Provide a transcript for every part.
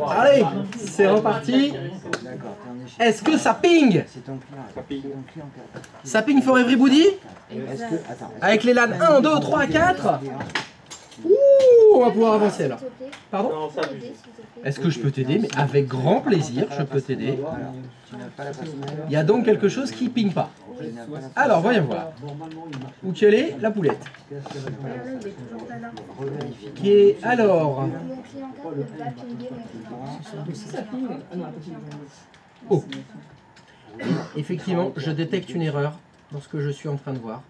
Allez, c'est reparti. Est-ce que ça ping? Ça ping for everybody? Avec les LAN 1, 2, 3, 4. Ouh, on va pouvoir avancer alors. Pardon? Est-ce que je peux t'aider? Mais avec grand plaisir, je peux t'aider. Il y a donc quelque chose qui ping pas. Alors, voyons voir. Où qu'elle est? La poulette. Qui est alors... Oh. Effectivement, je détecte une erreur dans ce que je suis en train de voir.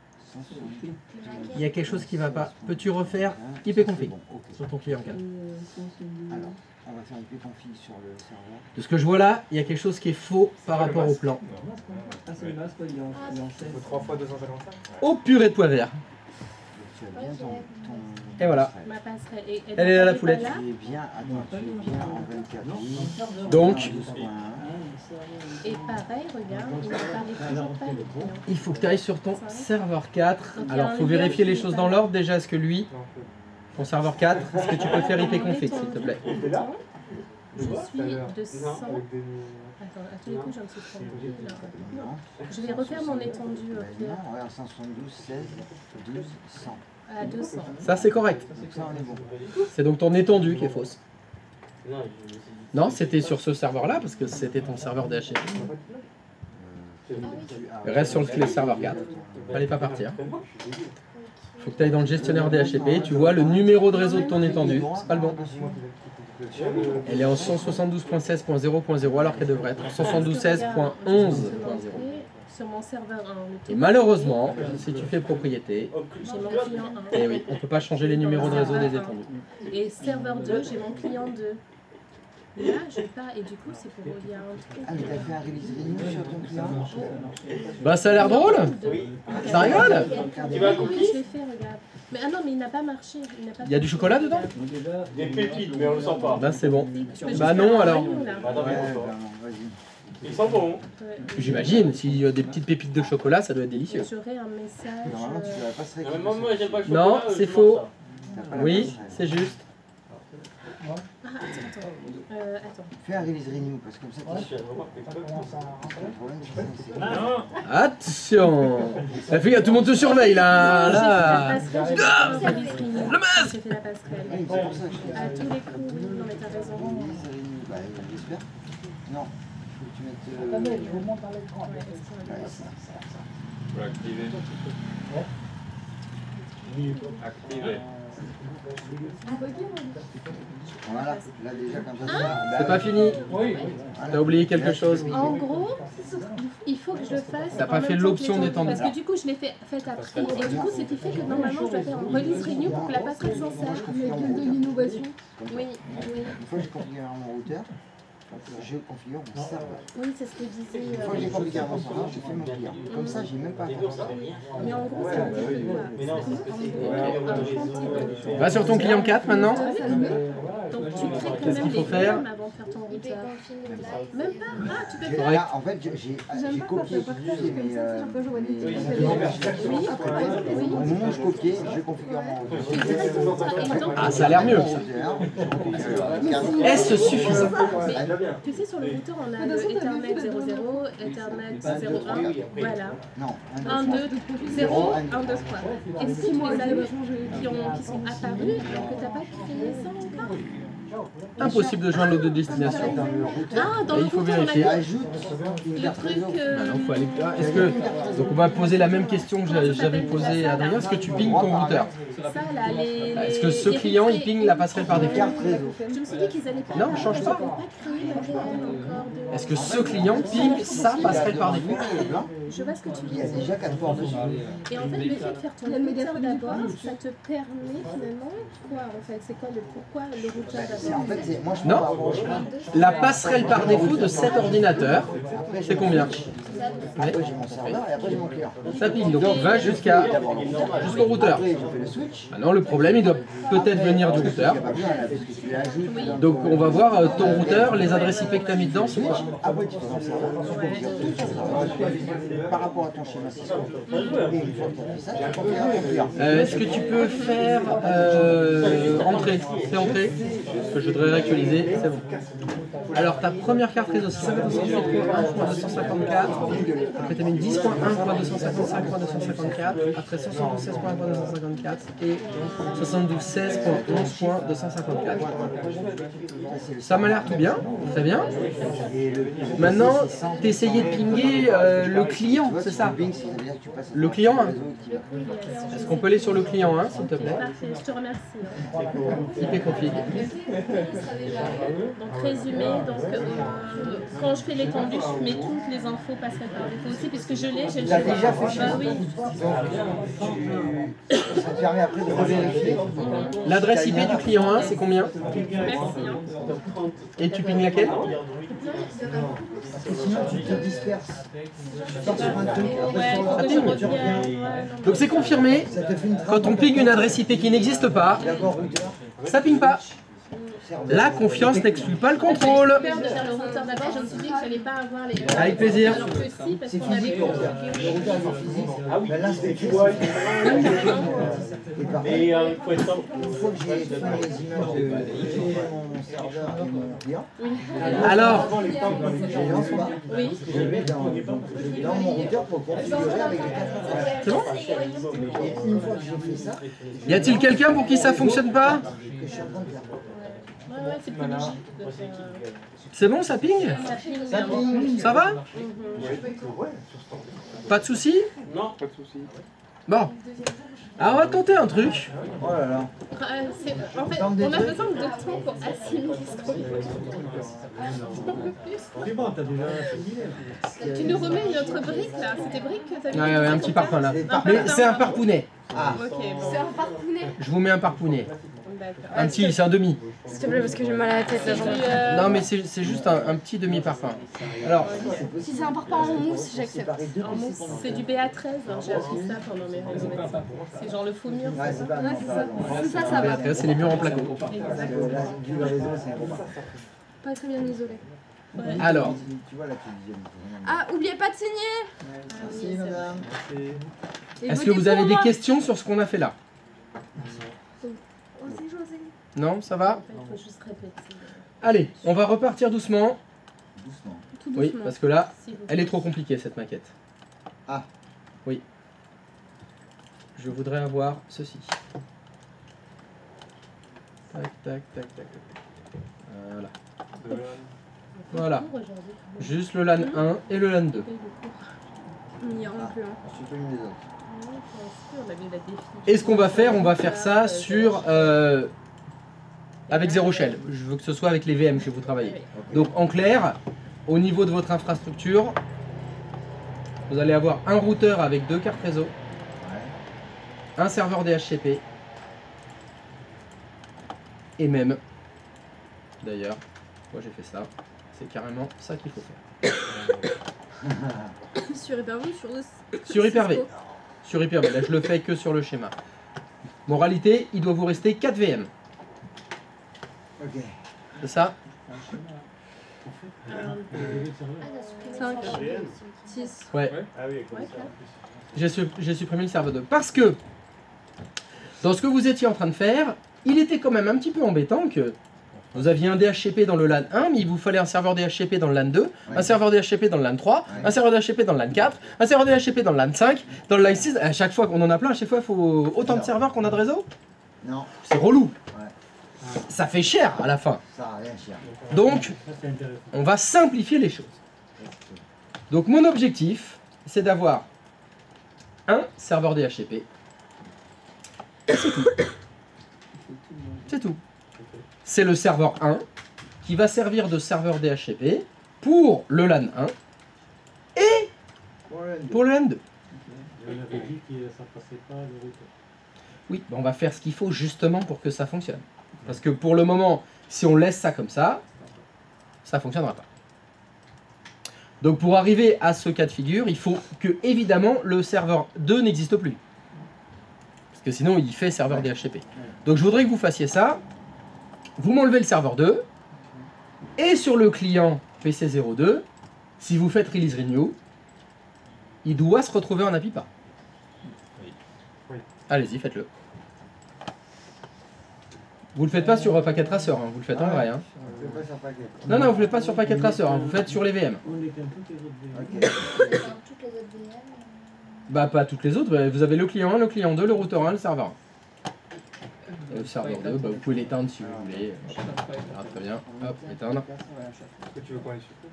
Il y a quelque chose qui ne va pas. Peux-tu refaire ipconfig sur ton client 4? On va faire ipconfig sur le serveur. De ce que je vois là, il y a quelque chose qui est faux par rapport au plan. Oh purée de pois vert. Et voilà. Elle est là la poulette. Donc, et pareil, regarde, il n'apparaît toujours pas le client. Il faut que tu ailles sur ton serveur 4. Alors, il faut vérifier les choses dans l'ordre. Déjà, est-ce que lui, ton serveur 4, est-ce que tu peux faire ipconfig, s'il te plaît? Je suis de 100. Attends, à tous les coups, j'ai un petit problème. Non. Je vais refaire mon étendue au pire. Non, regarde, 172, 16, 12, 100. À 200. Ça, c'est correct. Donc ça, on est bon. C'est donc ton étendue qui est fausse. Non, c'était sur ce serveur-là, parce que c'était ton serveur DHCP. Reste sur le serveur 4. Fallait pas partir. Faut que tu ailles dans le gestionnaire DHCP. Tu vois le numéro de réseau de ton étendue. C'est pas le bon. Elle est en 172.16.0.0 alors qu'elle devrait être en 172.16.11.0. Sur mon serveur 1. Et malheureusement, si tu fais propriété, j'ai mon client 1. eh oui, on ne peut pas changer les numéros de réseau des étendues. Et serveur 2, j'ai mon client 2. Là, je n'ai pas, et du coup, c'est pour il y a un truc. Ah, mais t'as fait un release renew sur ton client? Bah, ça a l'air drôle. Ça rigole. Tu vas cookie? Je l'ai fait, regarde. Mais ah non, mais il n'a pas marché. Il y a du chocolat dedans? Des pépites, mais on le sent pas. Bah, c'est bon. Bah, non, alors. Ils sont bons. J'imagine, s'il y a des petites pépites de chocolat, ça doit être délicieux. J'aurais un message. Normalement, tu devrais pas se récupérer. Moi, j'aime pas le chocolat. Non, c'est faux. Oui, c'est juste. Ah, attends. Fais un release renew, parce que comme ça, tu sais. Le problème, c'est que c'est... Attention. La fille, tout le monde te surveille là. Là. J'ai fait Le masque. J'ai fait la passerelle. Oui, c'est pour ça que je fais À tous les coups, non mais t'as raison. release renew. Bah, j'espère. Non, il faut que tu mettes... Ouais, est-ce qu'on va Ouais, voir ça. Faut l'activer. Activer. Voilà, là déjà comme ça... C'est pas fini. T'as oublié quelque chose. En gros, il faut que je le fasse. T'as pas fait l'option d'étendue. Parce que du coup, je l'ai fait après. Et du coup, ce qui fait que normalement, je dois faire un release renew pour que la passerelle s'en serve. de l'innovation. Oui, Une fois que j'ai configuré mon routeur, je configure mon serveur. Oui, c'est ce que disait. Une fois que j'ai configuré mon serveur, je fais mon client. Comme ça, j'ai même pas à faire ça. Mais en gros, ça veut dire quoi? Va sur ton client 4 maintenant. Donc tu crées quand Qu'est-ce même qu'il faut des faire? VM avant de faire ton routeur. Même pas? Ah, tu peux faire. Là, en fait, j'ai copié au moment où je copiais, je configure mon routeur. Ah, ça a l'air mieux. Est-ce suffisant? Tu sais, sur le routeur, on a le Ethernet 00, Ethernet 01, voilà. Non, 1, 2, 0, 1, 2, 3. Et si moi, là, qui sont apparus, alors que tu n'as pas créé ça encore? Impossible de joindre les deux destinations. Ah, dans Et le il faut routeur, on a vérifier. ajoute une le carte truc... réseau. Alors, faut aller... Ah, est-ce que... Donc on va poser la même question que j'avais posée à Adrien. Est-ce que tu pings ton routeur? Ça, là, les... Est-ce que ce client, il ping la passerelle par défaut? Carte réseau. Je me suis dit qu'ils allaient pas... Non, change pas. Ils n'avaient pas créé la VM encore de... Est-ce que ce client ping sa passerelle par défaut? Je vois ce que tu Il y veux a dire. déjà 4 ports dessus. Et en fait, le fait de faire ton routeur d'abord, ça te permet finalement quoi en fait? C'est quoi le pourquoi le routeur d'abord? En fait, c'est moi je Non. prends un branchement. La passerelle par défaut de cet ordinateur, c'est combien? Après j'ai mon serveur et après j'ai mon client. Ça ping, donc va jusqu'au routeur. Après je fais le switch. Maintenant le problème, il doit peut-être venir du routeur. Pas bien là parce que tu l'ajoutes. Donc on va voir ton routeur, les adresses IP que tu as mis dedans, c'est quoi? Après tu fais ton serveur. Tu configures tout ton serveur. par rapport à ton schéma Cisco. Et une fois que tu as fait ça, tu configureras ton client. Est-ce que tu peux faire entrée? C'est entrée? Parce que je voudrais réactualiser, c'est bon. Alors ta première carte réseau, c'est 57.1.254. Après tu as mis 10.1.255.254. Après 176.1.254 et 72.16.11.254. Ça m'a l'air tout bien, très bien. Maintenant, tu essayais de pinguer le client, c'est ça? Le client 1. Est-ce qu'on peut aller sur le client 1, s'il te plaît? Parfait, je te remercie. IP config. Donc résumé, quand je fais l'étendue, je mets toutes les infos passeraient par défaut aussi, puisque je l'ai, j'ai le Tu as choix. déjà fait chez Bah moi. oui. Ça te permet après de revérifier. L'adresse IP du client 1, c'est combien? Merci. Hein. Et tu pinges laquelle? Sinon, tu te disperses. Tu pars sur un truc, après Ouais, sur faut que je l'autre. revienne. Donc c'est confirmé, Ça te fait une trace. quand on ping une adresse IP qui n'existe pas, D'abord routeur. ça ping pas. La confiance n'exclue pas le contrôle. J'ai peur de faire le routeur d'abord, je me suis dit que j'allais pas avoir les. Avec plaisir. Alors que si, parce C'est qu'on avait physique le routeur. Le routeur c'est physique. Ben là c'est écrit. Et par contre, Mais il faut être simple. une fois que j'ai fait les images de mon serveur et mon client, Alors, je les lance pas. Oui. Je les mets dans mon routeur pour configurer avec les 4 adresses. c'est bon? Et une fois que j'ai fait ça, Y a-t-il quelqu'un pour qui ça fonctionne pas? que je suis en train de faire. Ouais, c'est plus logique de faire. C'est bon, ça ping? Ça ping. Ça va? Pas de soucis? Non, pas de souci. Bon. Alors on va tenter un truc. Oh là là. En fait, on a besoin de temps pour assimiler ce qu'on fait. C'est bon, t'as déjà fini. Tu nous remets une autre brique là? C'était brique que t'avais Ouais, un petit parpaing là. C'est Mais c'est un parpounet. Ah, Ok, bon. C'est un parpounet. Je vous mets un parpounet. D'accord. Un petit, c'est un demi. S'il te plaît, parce que j'ai mal à la tête là, j'en ai. Non mais c'est juste un petit demi parpaing. Alors, Si c'est un parpaing en mousse, j'accepte. En mousse, c'est du BA13, hein, j'ai appris ça pendant mes réunions. C'est genre le faux mur. ouais, c'est pas Ouais, c'est ça. Ça va. c'est les murs en placo. Parce que là, vu le réseau, c'est un gros pas. Pas très bien isolé. Alors, Tu vois là, tu dis. Ah, oubliez pas de signer. Merci madame. Et est-ce que votez vous avez pour des moi. questions sur ce qu'on a fait là? Osez, José. Non, ça va? Il faut juste répéter. Allez, on va repartir doucement. Doucement. Tout Oui, doucement. parce que là, S'il vous plaît. elle est trop compliquée cette maquette. Ah. Oui. Je voudrais avoir ceci. Tac, tac, tac, tac, tac. Voilà. Voilà. Aujourd'hui, Juste le LAN 1 et le LAN 2. Il y a un peu. Je suis connu des autres. on a mis la défi. Et ce qu'on va faire, on va faire ça sur avec zéro shell. Je veux que ce soit avec les VM que vous travaillez. Donc en clair, au niveau de votre infrastructure, vous allez avoir un routeur avec 2 cartes réseau, un serveur DHCP et même, d'ailleurs, moi j'ai fait ça, c'est carrément ça qu'il faut faire. Sur Hyper-V, sur le. Sur Hyper-V. Sur Hyper-V, là je le fais que sur le schéma. Moralité, il doit vous rester 4 VM. Ok. C'est ça? 5, 6. Ouais. Ah oui, comme ça. J'ai supprimé le serveur 2. Parce que, dans ce que vous étiez en train de faire, il était quand même un petit peu embêtant que vous aviez un DHCP dans le LAN 1, mais il vous fallait un serveur DHCP dans le LAN 2, un serveur DHCP dans le LAN 3, un serveur DHCP dans le LAN 4, un serveur DHCP dans le LAN 5, dans le LAN 6. À chaque fois qu'on en a plein, à chaque fois il faut autant de serveurs qu'on a de réseau. Non, C'est relou. Ouais. Ça fait cher à la fin. ça n'a rien cher. Donc, Ça, c'est intéressant. on va simplifier les choses. Donc mon objectif, c'est d'avoir un serveur DHCP. Et c'est tout. C'est tout. C'est le serveur 1 qui va servir de serveur DHCP pour le LAN 1 et pour le LAN 2. On avait dit que ça passait pas le routeur. Oui, on va faire ce qu'il faut justement pour que ça fonctionne. Parce que pour le moment, si on laisse ça comme ça ne fonctionnera pas. Donc pour arriver à ce cas de figure, il faut que évidemment le serveur 2 n'existe plus. Parce que sinon il fait serveur DHCP. Donc je voudrais que vous fassiez ça. Vous m'enlevez le serveur 2. Et sur le client PC02, si vous faites release renew, il doit se retrouver en APIPA. Oui. Allez-y, faites-le. Vous le faites pas sur Packet Tracer, hein, vous le faites en vrai. Hein. Je fais pas sur paquet. Non, non, vous le faites pas sur Packet Tracer, hein, vous le faites sur les VM. On éteint toutes les autres VM. Ok. Toutes les autres VM. Bah pas toutes les autres, bah, vous avez le client 1, le client 2, le routeur 1, le serveur 1. Le serveur 2, bah, vous pouvez l'éteindre si vous voulez. Ah, très bien, hop, éteindre. Est-ce que tu veux qu'on les supprime?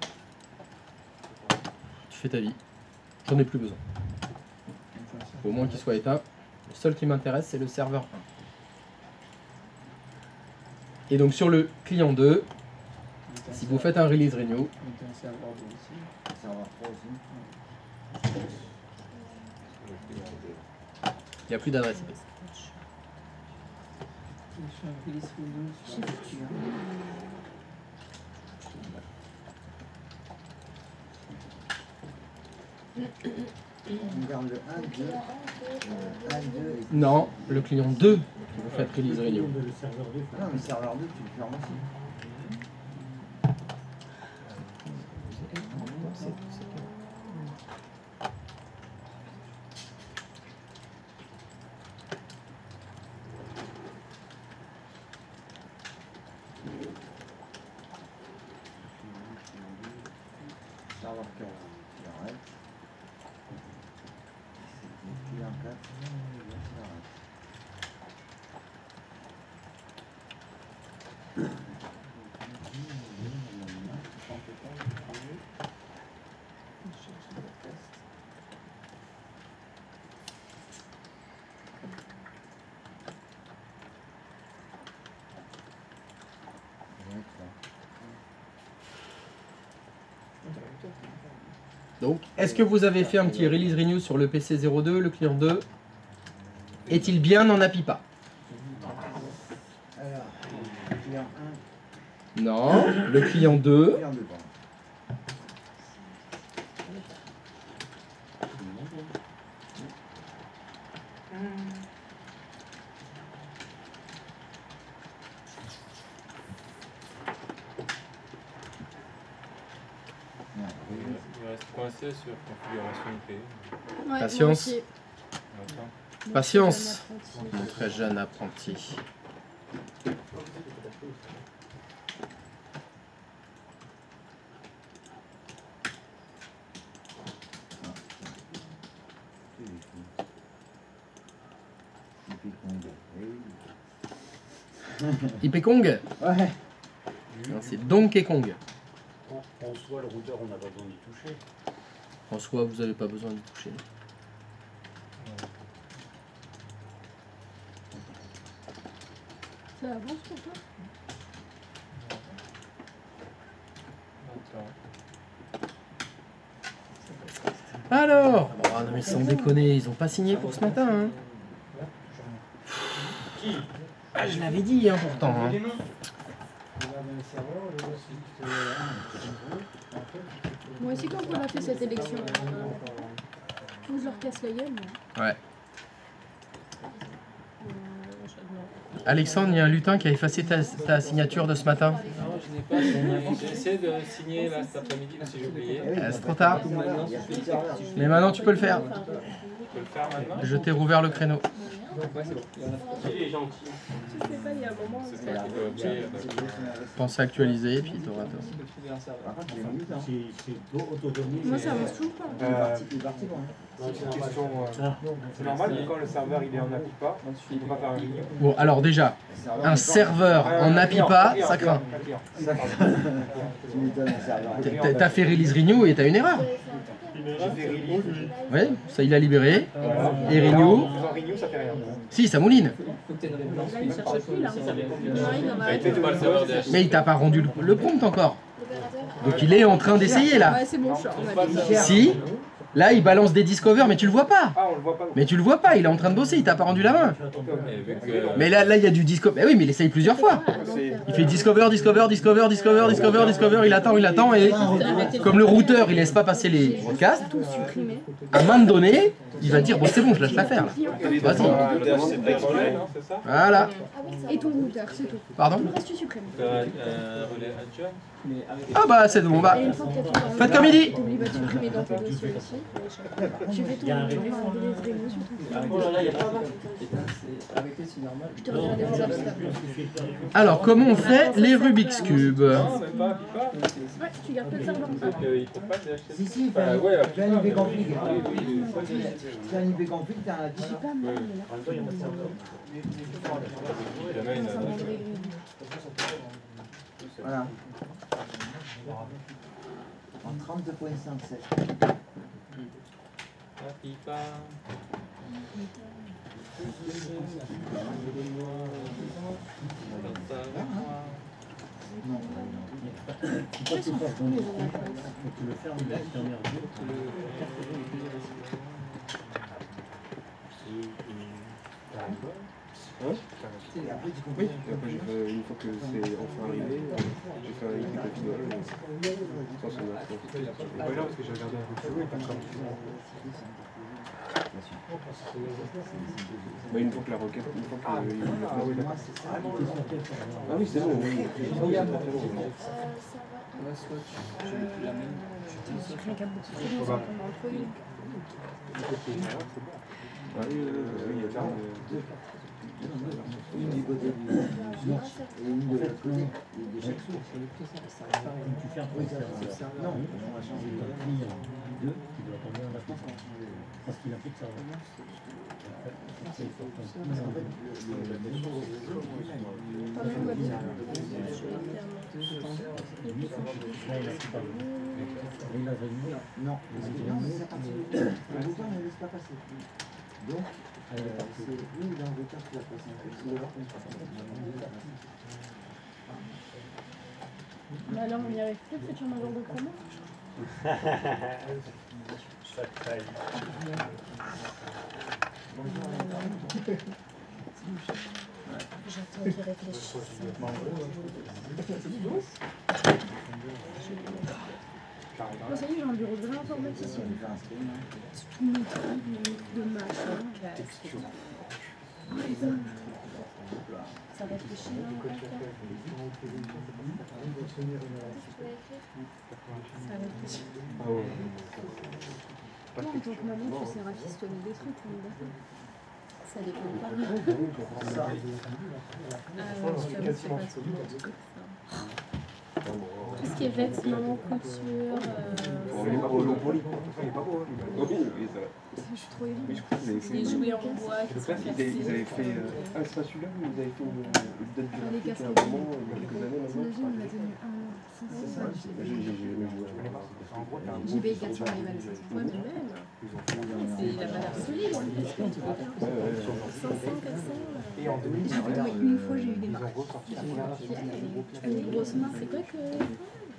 Tu fais ta vie. J'en ai plus besoin. Faut au moins qu'il soit éteint. Le seul qui m'intéresse, c'est le serveur 1. Et donc sur le client 2, si vous faites un release renew, Serveur 3 aussi. il n'y a plus d'adresse IP. On garde le 1, 2. 1, 2 et... Non, le client 2, vous faites release renew. Le serveur 2. Non, mais serveur 2, tu le fermes aussi. Serveur 15, il arrête. Client 4, il arrête. Donc, est-ce que vous avez fait un petit release renew sur le PC 02, le client 2? Est-il bien en APIPA? Alors, client 1, Non. Le client 2, client 2, pardon. Il reste coincé sur configuration IP. Ouais, moi Patience. aussi. Attends. Patience. Mon Mon très jeune apprenti. IP Kong? Ouais. Non, c'est Donkey Kong. En soi, le routeur, on n'a pas besoin d'y toucher. En soi, vous n'avez pas besoin d'y toucher. Ça avance pour toi? Attends. Alors, oh, non mais sans déconner, ils ont pas signé pour ce matin. Hein. Ah, je l'avais dit hein, pourtant. Hein. Moi aussi, quand on a fait cette élection, je leur casse la gueule. Mais... Ouais. Alexandre, il y a un lutin qui a effacé ta signature de ce matin. Non, je n'ai pas signé. J'ai essayé de signer là cet après-midi, mais j'ai oublié. C'est trop tard. Il y a plus de serveur. Mais maintenant tu peux le faire. Je peux le faire maintenant? Je t'ai rouvert le créneau. Il est gentil. Si je fais pas, il y a un moment. C'est ça qui doit oublier. Pense à actualiser et puis tu auras tout. Par contre, il est minutes, hein. C'est autonomie. Moi, ça avance toujours pas. Il est parti loin. Petite question. C'est normal que quand le serveur il est en APIPA, il ne peut pas faire un renew. Bon, alors déjà, un serveur en APIPA, ça craint. Tu m'étonnes, un serveur. T'as fait release renew et t'as une erreur. J'ai fait renew. Oui, ça il a libéré. Et renew. En faisant renew, ça fait rien. Si, ça mouline. Là, il cherche plus, là. Non, il en a C'était pas le serveur de Mais il t'a pas rendu le prompt encore. Donc il est en train d'essayer là. Ouais, c'est bon, je suis en Si, là il balance des discover, mais tu le vois pas. Ah, on le voit pas. Mais tu le vois pas, il est en train de bosser, il t'a pas rendu la main. Mais là il y a du discover. Mais oui, mais il essaye plusieurs fois. Il fait discover, discover, discover, discover, discover, discover, il attend et comme le routeur il laisse pas passer les broadcasts, tout supprimé. à un moment donné, Il va dire, bon c'est bon, je lâche l'affaire là. Vas-y. Voilà. Et ton routeur, c'est tout. Pardon? Le reste, tu supprimes. Ah bah c'est bon, bah. Et une fois que tu as tout Faites comme il dit. T'oublies pas de supprimer dans ton dossier aussi. Tu fais ton délivrer sur ton je te regarde les obstacles. Alors, comment on fait les Rubik's Cube? Ouais, tu gardes que le serveur. Si, si, fais un IP config. Fais un IP config, t'as un J'ai pas mal, mais là. Voilà. En 30.57. Non. Faut pas que tu fasses dans les faut que tu le fermes là, tu t'emmerdes. Oui, et après j'ai fait, une fois que c'est enfin arrivé, j'ai fait un IP config. Ça c'est là parce que j'ai regardé un peu plus loin, pas comme une fois que la requête, une fois que ah oui c'est bon, oui. Une du côté du switch et une de l'autre côté de chaque switch. Tu fermes ton serveur. Non, on va changer de client 2 qui doit tomber en attente. Parce qu'il a plus de serveur. Non, c'est parti. Le bouton ne laisse pas passer. Donc, c'est une dans le bouton qui va passer. Bah alors, on y arrive plus, c'est sur ma genre de promo. J'attends qu'il réfléchisse. Bon, ça y est, j'ai un bureau de vraiment informaticien. Tout mon truc de machin. Ça réfléchit. Ça réfléchit. Non, en tant que maman, tu sais rafistonner des trucs, on est d'accord. Ça dépend pas. Tout ce qui est vêtements, couture. Il est pas beau, il est pas beau. Oui, ça va. Je suis trop évidente. Oui, je crois que vous avez fait. Les jouets en bois qui sont Ils avaient fait. Ah, c'est pas celui-là, mais vous avez fait une date graphique à un moment, il y a quelques années maintenant. T'imagines, on a tenu un an. C'est ça, j'ai JB 400 les balles. Ouais, mais même. C'est la valeur solide. 500, 400. Et en 2000, Une fois, j'ai eu des marques. Une grosse marque, c'est quoi que.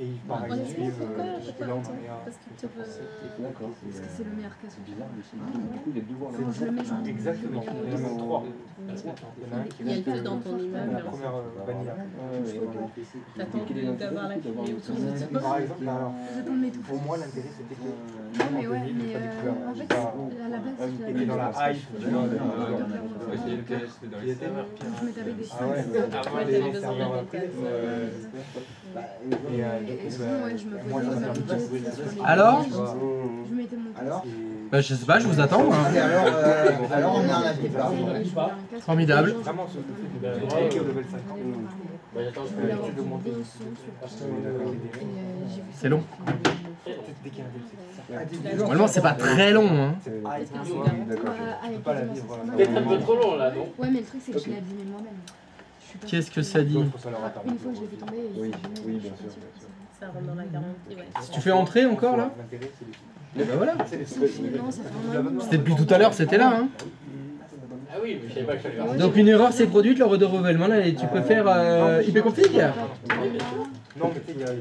et pareil, Honnêtement, pourquoi là on en est à... Parce qu'il te veut. D'accord. Parce que c'est le meilleur cas. Du coup, il y a deux voies là. Je le mets genre. Exactement, il y en a trois. Il y en a un qui Il y a le feu dans ton est immeuble. la première vanilla. T'attends d'avoir la fumée autour de toi. Par exemple, alors, J'attends de m'étouffer. pour moi l'intérêt c'était que Non, mais ouais, mais en fait, à la base, était dans la hype. je me tapais des Ah ouais, Après, t'avais besoin d'un détail. Et sinon, ouais, je me posais ma budget sur les Alors je mettais mon Alors, Bah je sais pas, je vous attends. Hein. alors on est en appli. Formidable. Vraiment ce au level 5. C'est long. Dès qu'il y a un DLC. Normalement c'est pas très long. Hein. Pas la vivre. Peut-être un peu trop long là, non? Ouais, mais le truc, c'est que je l'ai abîmé moi-même. Qu'est-ce que ça dit? Une fois, je l'ai fait tomber. Et Oui, oui, bien sûr. Ça rentre dans la garantie, ouais. Si tu fais entrer encore là? L'intérêt c'est Bah voilà. Non, ça fait un an. C'était depuis tout à l'heure, c'était là. Hein. Ah oui, mais je savais pas que j'allais faire. Donc une erreur s'est produite lors de renouvellement. Là, tu peux faire IP config? Non, mais tu sais, il y a quand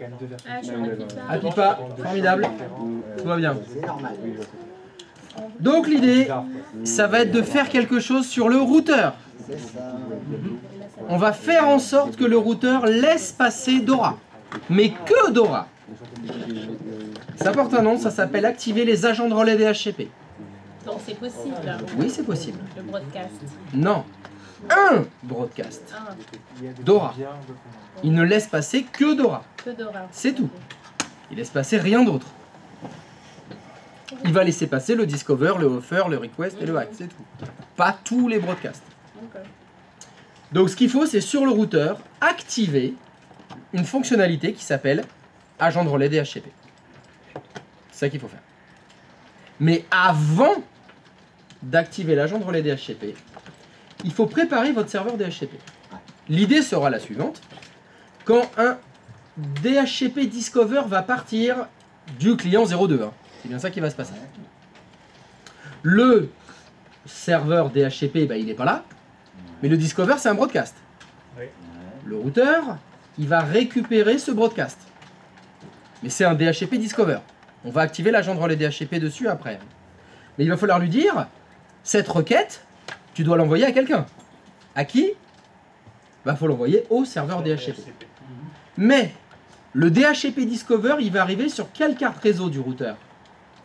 même deux versions. Ah, je m'applique pas. Ah pipa, formidable. Tout va bien. C'est normal. Donc l'idée, ça va être de faire quelque chose sur le routeur. C'est ça. On va faire en sorte que le routeur laisse passer Dora. Mais que Dora. Ça porte un nom, ça s'appelle activer les agents de relais DHCP. Donc c'est possible. Oui, c'est possible. Le broadcast. Non. Un broadcast. Ah, Dora. Il ne laisse passer que Dora. que Dora. C'est tout. Il laisse passer rien d'autre. Il va laisser passer le discover, le offer, le request et le hack, c'est tout. Pas tous les broadcasts. Ok. Donc ce qu'il faut, c'est sur le routeur, activer une fonctionnalité qui s'appelle agent de relais DHCP. C'est ça qu'il faut faire. Mais avant d'activer l'agent de relais DHCP, il faut préparer votre serveur DHCP. L'idée sera la suivante. Quand un DHCP Discover va partir du client 02, hein, c'est bien ça qui va se passer. Le serveur DHCP, bah, il n'est pas là, mais le Discover, c'est un broadcast. Oui. Le routeur, il va récupérer ce broadcast. Mais c'est un DHCP Discover. On va activer l'agent de relais DHCP dessus après. Mais il va falloir lui dire, cette requête, tu dois l'envoyer à quelqu'un. À qui? Bah, faut l'envoyer au serveur DHCP. Mais le DHCP Discover, il va arriver sur quelle carte réseau du routeur?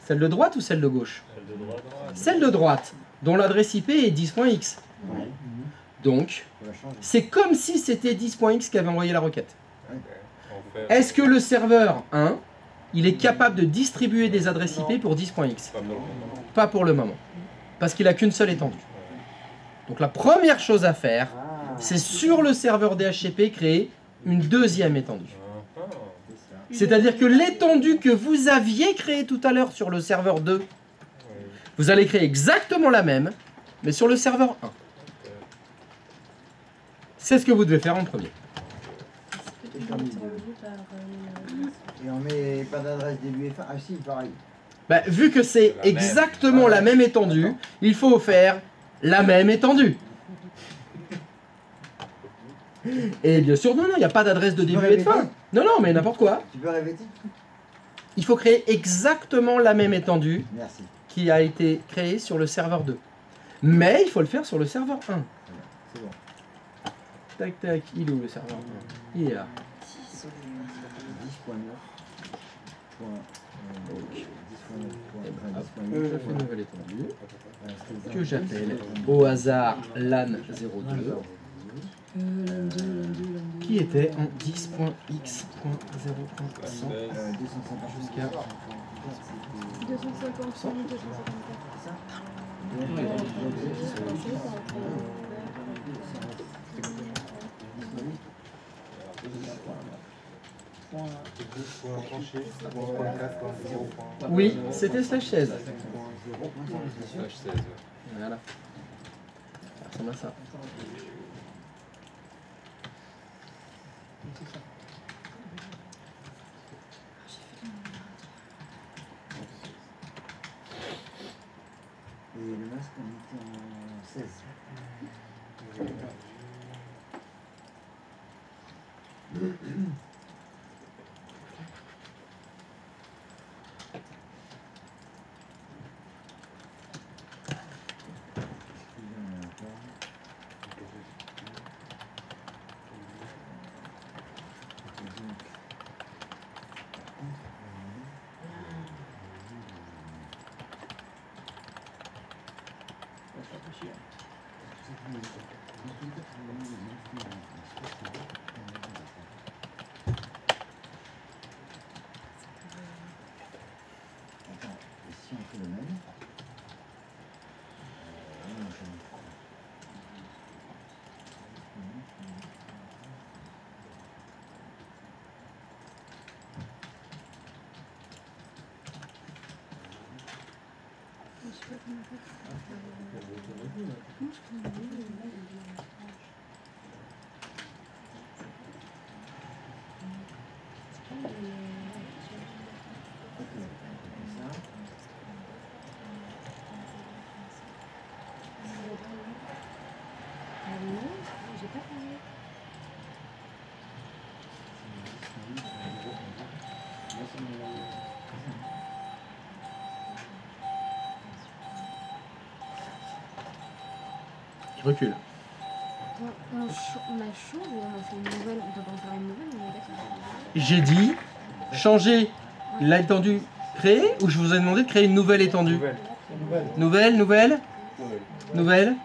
Celle de droite ou celle de gauche? Celle de droite, dont l'adresse IP est 10.x. Donc, c'est comme si c'était 10.x qui avait envoyé la requête. Est-ce que le serveur 1, il est capable de distribuer des adresses IP pour 10.x? Pas pour le moment. Parce qu'il n'a qu'une seule étendue. Donc la première chose à faire, c'est sur le serveur DHCP créer une deuxième étendue. C'est-à-dire que l'étendue que vous aviez créée tout à l'heure sur le serveur 2, vous allez créer exactement la même, mais sur le serveur 1. C'est ce que vous devez faire en premier. Et on met pas d'adresse début F1. Ah si, pareil. Bah, vu que c'est exactement la même étendue, il faut faire la même étendue. Et bien sûr, non, il n'y a pas d'adresse de début et de fin. Non, non, mais n'importe quoi. Tu peux répéter? Il faut créer exactement la même étendue Merci. qui a été créée sur le serveur 2. Mais il faut le faire sur le serveur 1. C'est bon. Tac, tac, il est où le serveur 1? Il est là. 10.9. Je fais une nouvelle étendue que j'appelle au hasard LAN 02 qui était en 10.x.0.100 jusqu'à 250, 250. Oui, c'était slash 16. Voilà. Ça ressemble à ça. Et le masque, on était en 16. Il recule. On a chaud ou on a fait une nouvelle? On peut pas en faire une nouvelle, on est d'accord? J'ai dit changer l'étendue créée ou je vous ai demandé de créer une nouvelle étendue? Nouvelle, nouvelle, nouvelle.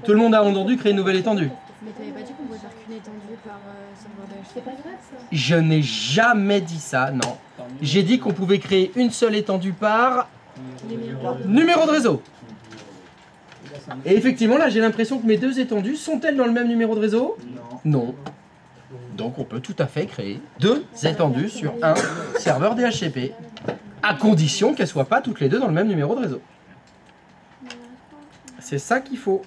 Tout le monde a entendu créer une nouvelle étendue. Mais t'avais pas dit qu'on pouvait faire qu'une étendue par serveur d'HTTP? C'est pas grave ça. Je n'ai jamais dit ça, non. J'ai dit qu'on pouvait créer une seule étendue par numéro de réseau. Et effectivement, là, j'ai l'impression que mes deux étendues sont-elles dans le même numéro de réseau? Non. Donc, on peut tout à fait créer deux étendues sur un serveur DHCP, à condition qu'elles ne soient pas toutes les deux dans le même numéro de réseau. C'est ça qu'il faut.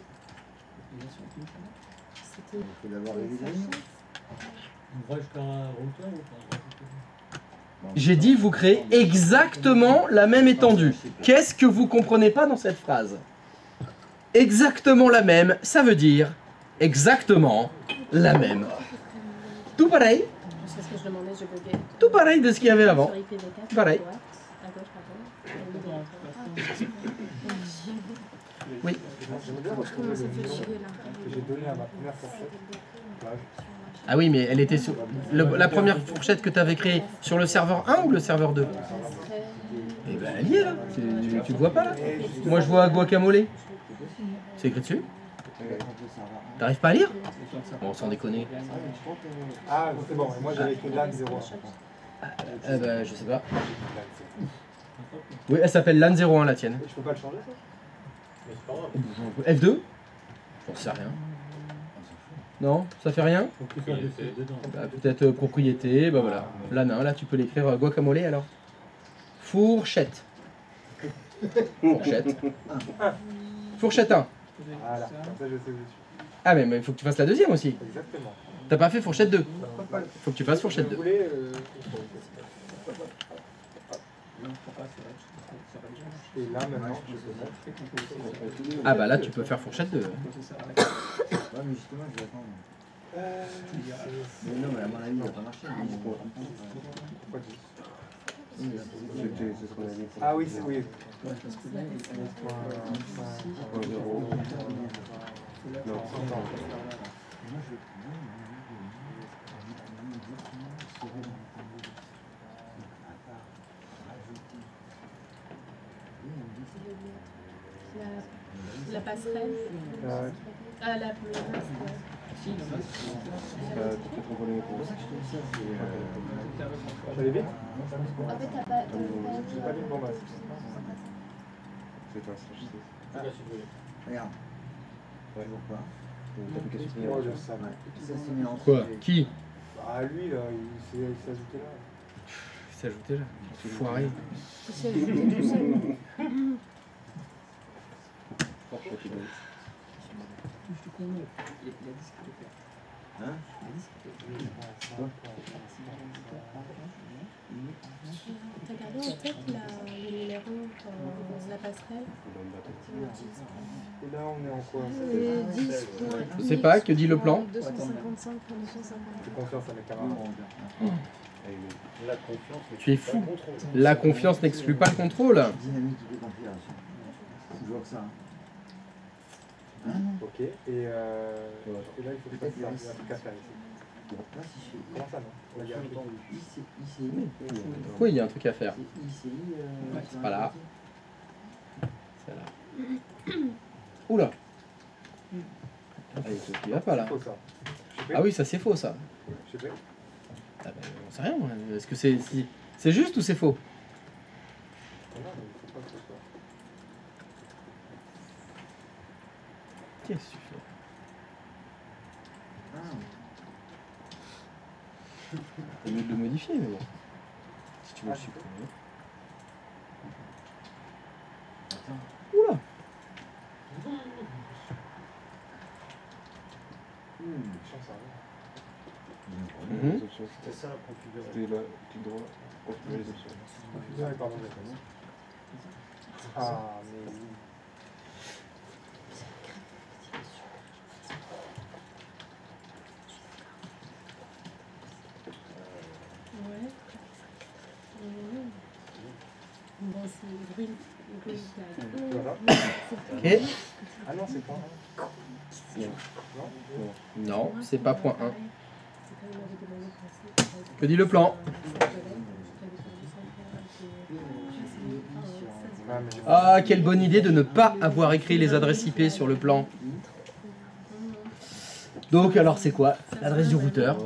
J'ai dit, vous créez exactement la même étendue. Qu'est-ce que vous comprenez pas dans cette phrase? Exactement la même, ça veut dire exactement la même. Tout pareil. Tout pareil de ce qu'il y avait avant. Pareil. Oui. Ah oui, mais elle était sur la première fourchette que tu avais créée sur le serveur 1 ou le serveur 2? Eh ben elle y est là. Tu le vois pas là? Moi je vois guacamole. C'est écrit dessus? T'arrives pas à lire? Bon, sans déconner. Ah, c'est bon, moi j'avais écrit LAN 01. Bah, je sais pas. Oui, elle s'appelle LAN 01 la tienne. Je peux pas le changer ça? F2? J'en sais rien. Non, ça fait rien? Bah, peut-être propriété, bah voilà. LAN 1, là tu peux l'écrire guacamole alors. Fourchette. Fourchette. Fourchette 1. Voilà, comme ça je sais où je suis. Ah mais il faut que tu fasses la deuxième aussi. Exactement. T'as pas fait fourchette 2. Faut que tu fasses fourchette 2. Et là maintenant, je peux mettre. Ah bah là tu peux faire fourchette 2. Ouais, mais justement, je vais attendre. Mais non, mais à mon avis, il n'a pas marché. Ah oui, c'est oui. La passerelle. Ah, la J'allais vite? En fait, t'as pas vite, bon bah. C'est toi, ça, je sais. Regarde. Toujours pas. Moi je sais. Ça s'est mis en Quoi? Qui? Ah lui là, il s'est ajouté là. Il s'est ajouté là. Foiré. Il s'est ajouté tout seul. Hein? T'as gardé en tête le numéro la passerelle? Et là on est en quoi? 10. Je sais pas, que dit le plan? 255 pour 250. J'ai confiance à mes camarades. Tu es fou. La confiance n'exclut pas le contrôle. Dynamique de configuration. Je vois que ça. Ok, et là il faut que je fasse ça, il y a un truc à faire ici. Comment ça non? Il y a un truc. ICI. Oui, il y a un truc à faire. ICI. C'est pas là. C'est là. Oula. Il va pas là. C'est faux ça. Ah oui, ça c'est faux ça. Je sais pas. Ah ben, on sait rien. Moi. Est-ce que c'est juste ou c'est faux? Non, mais il faut pas que ce soit. Qu'est-ce que tu fais? Au lieu de le modifier, mais bon. Si tu veux le supprimer. Oula. C'était ça la configuration. C'était là, clic droit, configurer les options. Configurer, pardon, ah, mais oui. Bon, c'est green. Voilà. Et Ah non, c'est pas. non, c'est pas point 1. Que dit le plan? Ah Ah, quelle bonne idée de ne pas avoir écrit les adresses IP sur le plan. Donc, alors, c'est quoi? L'adresse du routeur.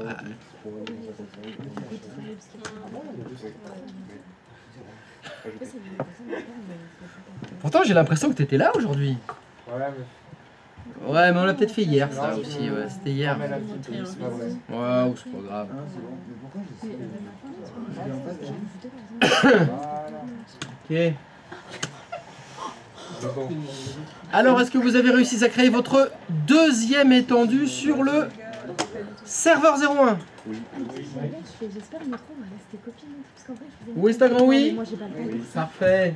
Pourtant, j'ai l'impression que tu étais là aujourd'hui. Ouais, mais on l'a peut-être fait hier, ça aussi. Ouais, c'était hier. Ouais, c'est pas grave. Ok. Alors, est-ce que vous avez réussi à créer votre deuxième étendue sur le serveur 01? Ou Instagram, oui? Parfait.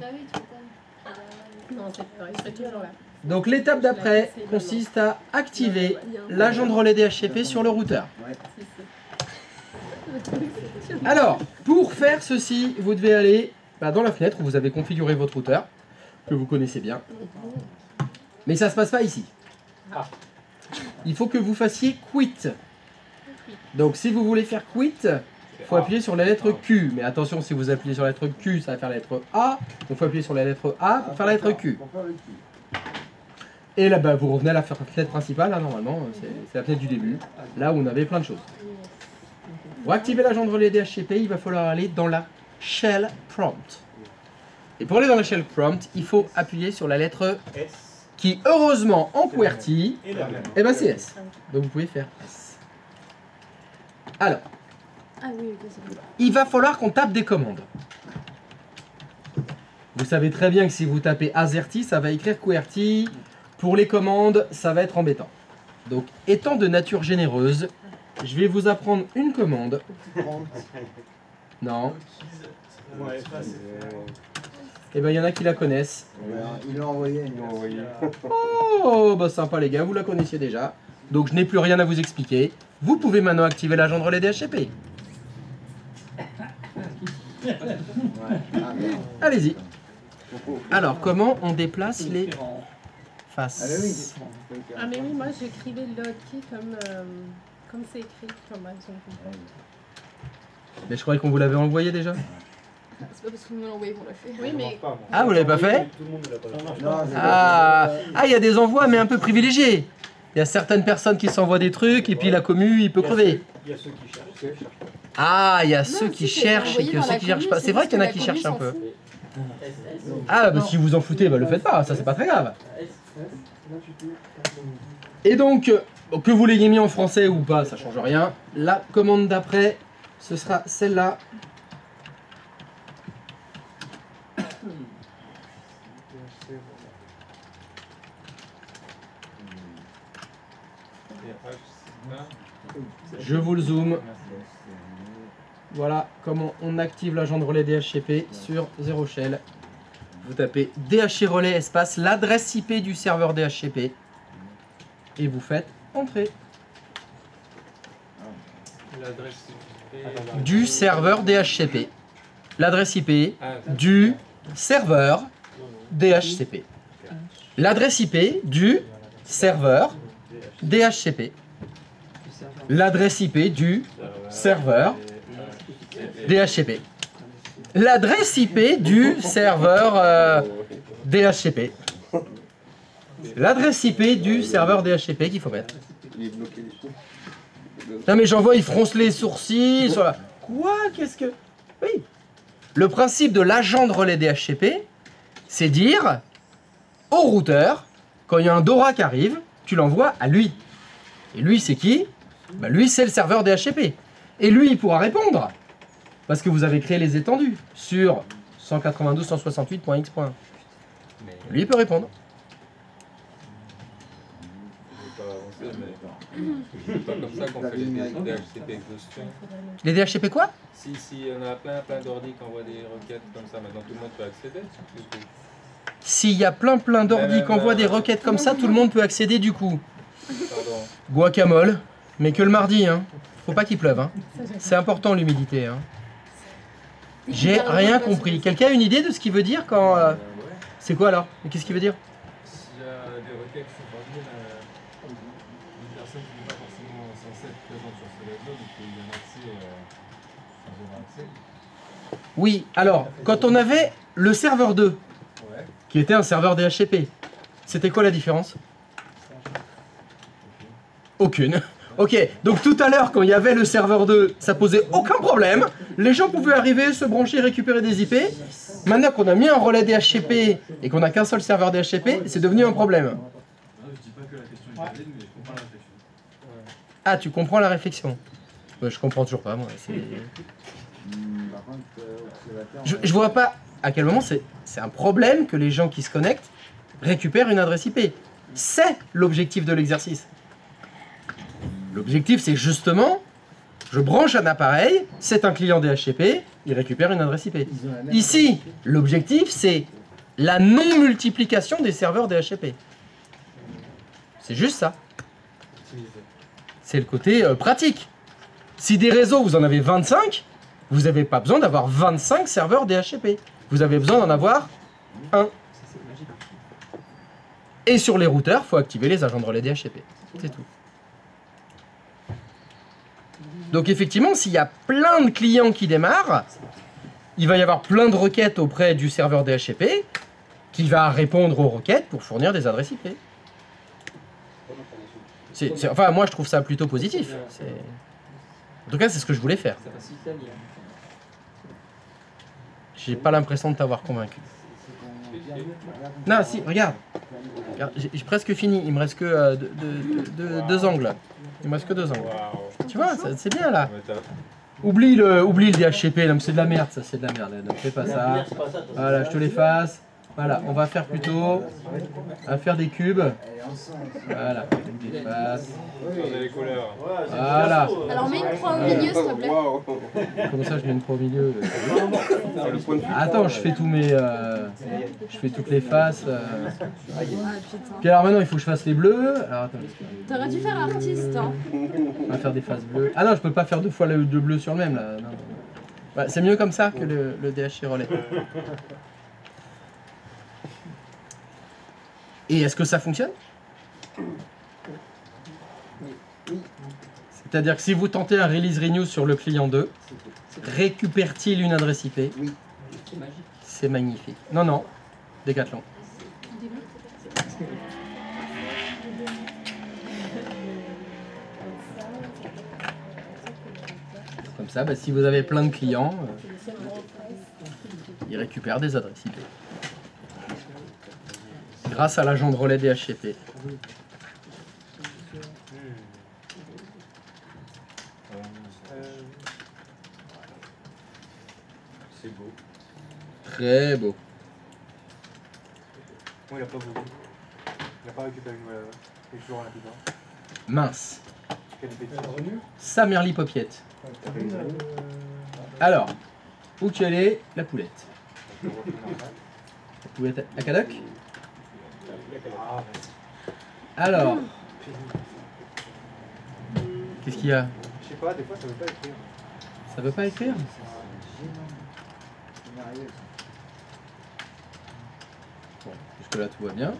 Donc l'étape d'après consiste à activer l'agent de relais DHCP sur le routeur. Alors, pour faire ceci, vous devez aller dans la fenêtre où vous avez configuré votre routeur, que vous connaissez bien. Mais ça ne se passe pas ici. Il faut que vous fassiez quit. Donc si vous voulez faire quit, il faut appuyer sur la lettre Q. Mais attention, si vous appuyez sur la lettre Q, ça va faire la lettre A. Donc il faut appuyer sur la lettre A pour faire la lettre Q. Et là, vous revenez à la fenêtre principale, là, normalement, c'est la fenêtre du début, là où on avait plein de choses. Pour activer l'agent de relais DHCP, il va falloir aller dans la Shell Prompt. Et pour aller dans la Shell Prompt, il faut appuyer sur la lettre S, qui, heureusement, en QWERTY, c'est S. Donc vous pouvez faire S. Alors, il va falloir qu'on tape des commandes. Vous savez très bien que si vous tapez AZERTY, ça va écrire QWERTY. Pour les commandes, ça va être embêtant. Donc, étant de nature généreuse, je vais vous apprendre une commande. Non. Eh ben, il y en a qui la connaissent. Il l'a envoyé. Oh, bah sympa les gars, vous la connaissiez déjà. Donc, je n'ai plus rien à vous expliquer. Vous pouvez maintenant activer l'agent de relais DHCP. Allez-y. Alors, comment on déplace les faces? Ah mais oui, moi j'écrivais le hotkey comme c'est écrit. Mais je croyais qu'on vous l'avait envoyé déjà. C'est pas parce que nous l'avons envoyé qu'on l'a fait. Oui, mais... Ah, vous l'avez pas fait? Ah, il y a des envois, mais un peu privilégiés. Il y a certaines personnes qui s'envoient des trucs, et puis la commu, il peut crever. Il y a ceux qui cherchent. Ah, il y a ceux qui cherchent et que ceux qui cherchent pas. C'est vrai qu'il y en a qui cherchent un peu. Ah, bah si vous en foutez, le faites pas, ça c'est pas très grave. Et donc, que vous l'ayez mis en français ou pas, ça change rien. La commande d'après, ce sera celle-là. Je vous le zoome. Voilà comment on active l'agent de relais DHCP sur 0 Shell. Vous tapez DHC relais espace l'adresse IP du serveur DHCP et vous faites entrer. Du serveur DHCP. L'adresse IP du serveur DHCP. L'adresse IP du serveur DHCP. L'adresse IP du serveur DHCP. L'adresse IP du serveur DHCP. L'adresse IP du serveur DHCP qu'il faut mettre. Non mais j'en vois, ils froncent les sourcils sur la... Quoi? Qu'est-ce que... Oui. Le principe de l'agent de relais DHCP, c'est dire au routeur, quand il y a un DORA qui arrive, tu l'envoies à lui. Et lui, c'est qui? Bah lui, c'est le serveur DHCP. Et lui, il pourra répondre. Parce que vous avez créé les étendues sur 192.168.x. Lui, il peut répondre. C'est pas comme ça qu'on fait les DHCP exhaustion. Les DHCP quoi? Si on a plein d'ordi qui envoient des requêtes comme ça, maintenant tout le monde peut accéder. S'il y a plein d'ordi qui envoient des requêtes comme ça, tout le monde peut accéder du coup. Pardon. Guacamole, mais que le mardi, hein. Faut pas qu'il pleuve, hein. C'est important l'humidité, hein. J'ai rien compris. Quelqu'un a une idée de ce qu'il veut dire quand... C'est quoi alors? Qu'est-ce qu'il veut dire? S'il y a des requêtes qui sont pas une personne qui n'est pas forcément censée être présente sur ce réseau, donc il y a un accès sans avoir accès. Oui, alors, quand on avait le serveur 2, qui était un serveur DHCP. C'était quoi la différence? Aucune. Ok, donc tout à l'heure, quand il y avait le serveur 2, ça posait aucun problème. Les gens pouvaient arriver, se brancher, récupérer des IP. Maintenant qu'on a mis un relais DHCP et qu'on n'a qu'un seul serveur DHCP, c'est devenu un problème. Non, je dis pas que la question est valide, mais je comprends la réflexion. Ah, tu comprends la réflexion? Je comprends toujours pas, moi. Par contre, Je vois pas à quel moment c'est un problème que les gens qui se connectent récupèrent une adresse IP. C'est l'objectif de l'exercice. L'objectif, c'est justement, je branche un appareil, c'est un client DHCP, il récupère une adresse IP. Ici, l'objectif, c'est la non-multiplication des serveurs DHCP. C'est juste ça. C'est le côté pratique. Si des réseaux, vous en avez 25, vous n'avez pas besoin d'avoir 25 serveurs DHCP. Vous avez besoin d'en avoir un. Et sur les routeurs, il faut activer les agents de relais DHCP. C'est tout. Donc effectivement, s'il y a plein de clients qui démarrent, il va y avoir plein de requêtes auprès du serveur DHCP qui va répondre aux requêtes pour fournir des adresses IP. Enfin, moi, je trouve ça plutôt positif. En tout cas, c'est ce que je voulais faire. J'ai pas l'impression de t'avoir convaincu. Non, si, regarde. J'ai presque fini. Il me reste que deux angles. Il me reste que 2 angles. Tu vois, c'est bien là. Oublie le DHCP, c'est de la merde, ça, c'est de la merde. Ne fais pas ça. Voilà, je te l'efface. Voilà, on va faire plutôt. On va faire des cubes. Voilà, je l'efface. Voilà. Alors mets une croix au milieu, s'il te plaît. Comment ça, je mets une croix au milieu? Attends, je fais tous mes. Je fais toutes les faces. Puis alors maintenant, il faut que je fasse les bleus. Alors attends. T'aurais dû faire artiste, hein. On va faire des faces bleues. Ah non, je peux pas faire 2 fois le bleu sur le même là. Non. Ouais, c'est mieux comme ça que le DHC relais. Et est-ce que ça fonctionne? C'est-à-dire que si vous tentez un release renew sur le client 2, récupère-t-il une adresse IP? Oui. C'est magnifique. Non, non, Decathlon. Comme ça, bah, si vous avez plein de clients, ils récupèrent des adresses IP. Grâce à l'agent de relais DHCP. C'est beau. Très beau. Moi, il a pas voulu. Il a pas récupéré une nouvelle. Il est toujours en la plupart. Mince. Quelle bêtise. Ça, Merly Popiette. Alors, où tu allais? La poulette. La poulette à Cadoc. Alors, qu'est-ce qu'il y a? Je sais pas, des fois ça veut pas écrire. Ça veut pas écrire? Bon, jusque là tout va bien.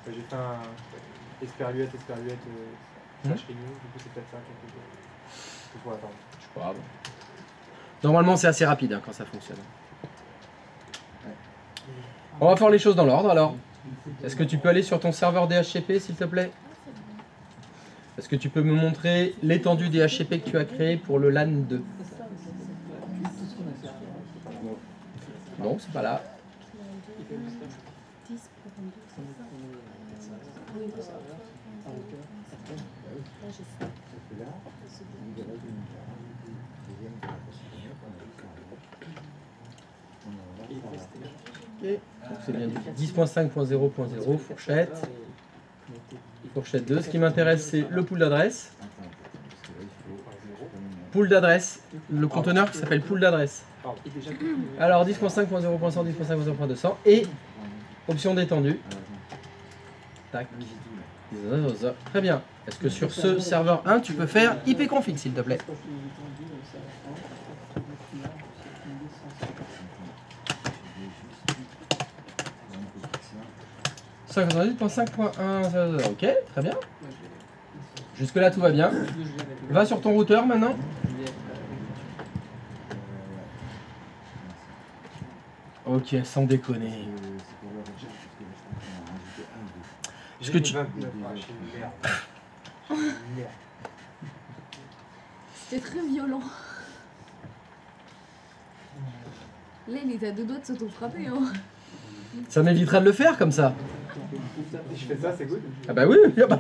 J'ai fait un Esperluette slash renew, du coup c'est peut-être ça quelque chose. Il faut attendre. Je sais pas. Bon. Normalement c'est assez rapide hein, quand ça fonctionne. On va faire les choses dans l'ordre alors. Est-ce que tu peux aller sur ton serveur DHCP s'il te plaît? Est-ce que tu peux me montrer l'étendue DHCP que tu as créé pour le LAN 2? Non, c'est pas là. C'est bien 10.5.0.0, fourchette. Fourchette 2. Ce qui m'intéresse, c'est le pool d'adresse. Pool d'adresse. Le conteneur qui s'appelle pool d'adresse. Alors 10.5.0.100, 10.5.0.200 et option d'étendue. Tac. Très bien. Est-ce que sur ce serveur 1, tu peux faire ipconfig, s'il te plaît? « 5.5.1, ok, très bien. Jusque là tout va bien. Va sur ton routeur maintenant. Ok, sans déconner. Est-ce que tu... C'était très violent. Là, il était à deux doigts de s'auto-frapper. Hein. Ça m'évitera de le faire comme ça. Si je fais ça, c'est good. Ah bah oui, bah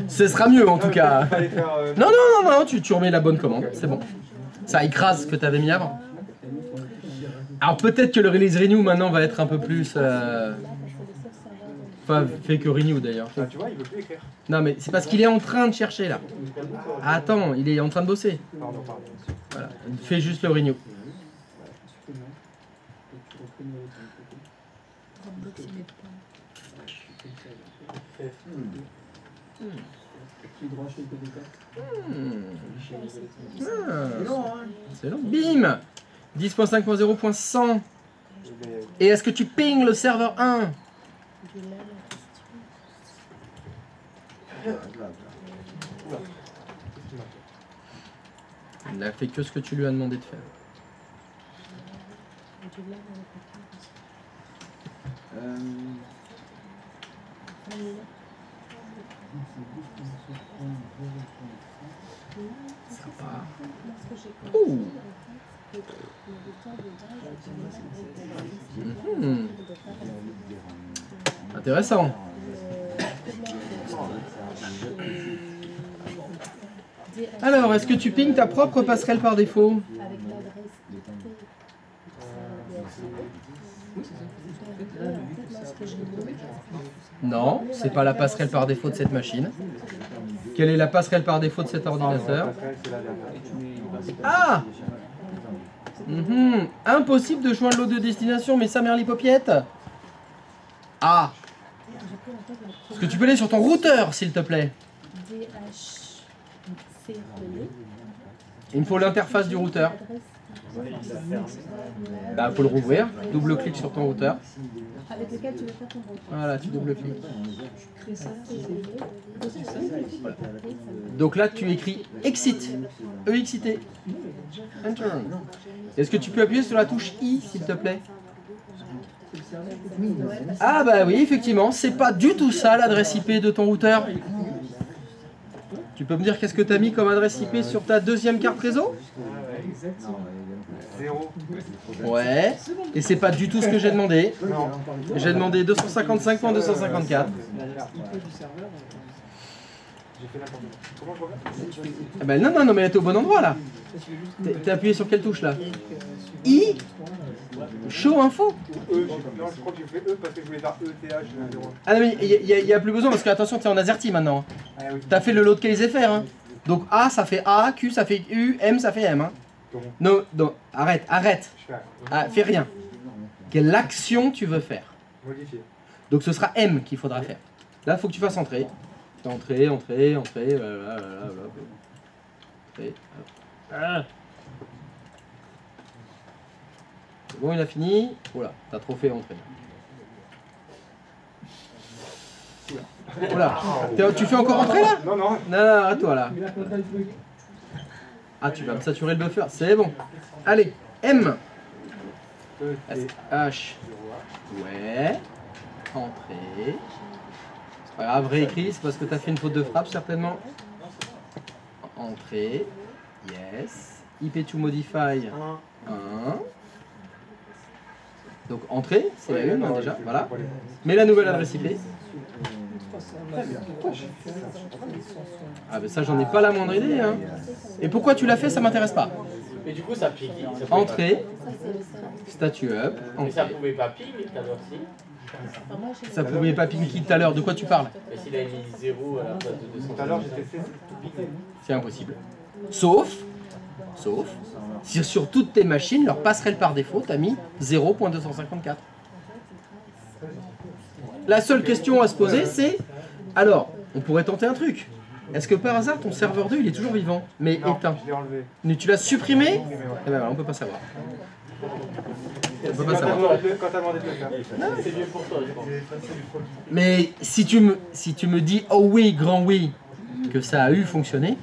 ce sera mieux en tout cas. Non, non, non, non, tu remets la bonne commande, c'est bon. Ça écrase ce que tu avais mis avant. Alors peut-être que le release renew maintenant va être un peu plus... Enfin, fait que renew d'ailleurs. Ah, tu vois, il veut plus écrire. Non mais c'est parce qu'il est en train de chercher là. Attends, il est en train de bosser. Pardon, pardon. Voilà, fais juste le renew. C'est long. Bim 10.5.0.100. Et est-ce que tu ping le serveur 1? Il n'a fait que ce que tu lui as demandé de faire. Sympa. Ouh. Intéressant. Alors, est-ce que tu pings ta propre passerelle par défaut? Non, c'est pas la passerelle par défaut de cette machine. Quelle est la passerelle par défaut de cet ordinateur? Ah! Impossible de joindre l'eau de destination, mais sa mère les paupiètes. Ah! Est-ce que tu peux aller sur ton routeur, s'il te plaît? Il me faut l'interface du routeur. Bah, faut le rouvrir. Double-clic sur ton routeur. Avec lequel tu veux faire ton routeur. Voilà, tu double-cliques. Voilà. Donc là, tu écris Exit. E-X-I-T. Enter. Est-ce que tu peux appuyer sur la touche I, s'il te plaît? Ah bah oui, effectivement, c'est pas du tout ça l'adresse IP de ton routeur. Tu peux me dire qu'est-ce que tu as mis comme adresse IP sur ta deuxième carte réseau? 0. Ouais, et c'est pas du tout ce que j'ai demandé. J'ai demandé 255.254. Comment je regarde? Ah bah non, non, non, mais t'es au bon endroit là. T'es appuyé sur quelle touche là? I Show info. Non, je crois que j'ai fait E parce que je voulais faire ETH. Ah non, mais il n'y a plus besoin parce que attention, t'es en AZERTY maintenant. T'as fait le localizer, hein. Donc A ça fait A, Q ça fait U, M ça fait M. Hein. Non, non, arrête, arrête. Ah, fais rien. Quelle action tu veux faire? Modifier. Donc ce sera M qu'il faudra faire. Là, il faut que tu fasses entrer. Entrer, entrer, entrer. Entrer. Ah. C'est bon, il a fini. Oula, t'as trop fait entrer. Oula, tu fais encore entrer là? Non, non. Non, non, arrête-toi là. Ah, tu vas me saturer le buffer, c'est bon. Allez, M. H. Ouais. Entrée. C'est pas grave, réécrit, c'est parce que t'as fait une faute de frappe certainement. Entrée. Yes. IP to modify. 1. Donc entrée, c'est la une déjà, voilà. Mets la nouvelle adresse IP. Ah ben ça j'en ai pas la moindre idée hein. Et pourquoi tu l'as fait, ça m'intéresse pas. Mais du coup ça pique. Entrée. Statue up. Mais ça pouvait pas ping tout à l'heure si. Ça pouvait pas ping qui tout à l'heure, de quoi tu parles? Mais s'il a mis 0 à la place de 200. Tout à l'heure j'étais fait. C'est impossible. Sauf si sur toutes tes machines, leur passerelle par défaut, t'as mis 0.254. La seule question à se poser, c'est... Alors, on pourrait tenter un truc. Est-ce que par hasard, ton serveur 2, il est toujours vivant, mais éteint? Je l'ai enlevé. Mais tu l'as supprimé? Eh ben voilà, on peut pas savoir. On peut pas savoir. Quand t'as demandé de le faire. C'est mieux pour toi, je pense. Mais si tu me dis, oh oui, grand oui, que ça a eu fonctionné,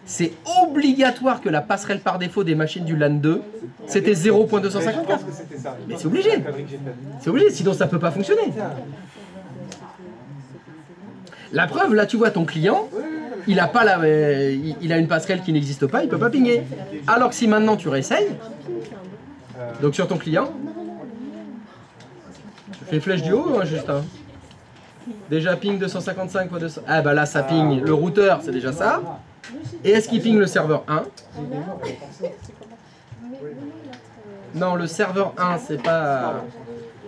c'est obligatoire que la passerelle par défaut des machines du LAN 2, c'était 0.254. Mais c'est obligé. C'est obligé, sinon ça peut pas fonctionner. La preuve, là tu vois ton client, il a, pas il a une passerelle qui n'existe pas, il peut pas pinguer. Alors que si maintenant tu réessayes, donc sur ton client, tu fais flèche du haut, hein, juste. Hein. Déjà ping 255 fois 200. Ah bah là ça ping le routeur, c'est déjà ça. Et est-ce qu'il ping le serveur 1? Non, le serveur 1, c'est pas...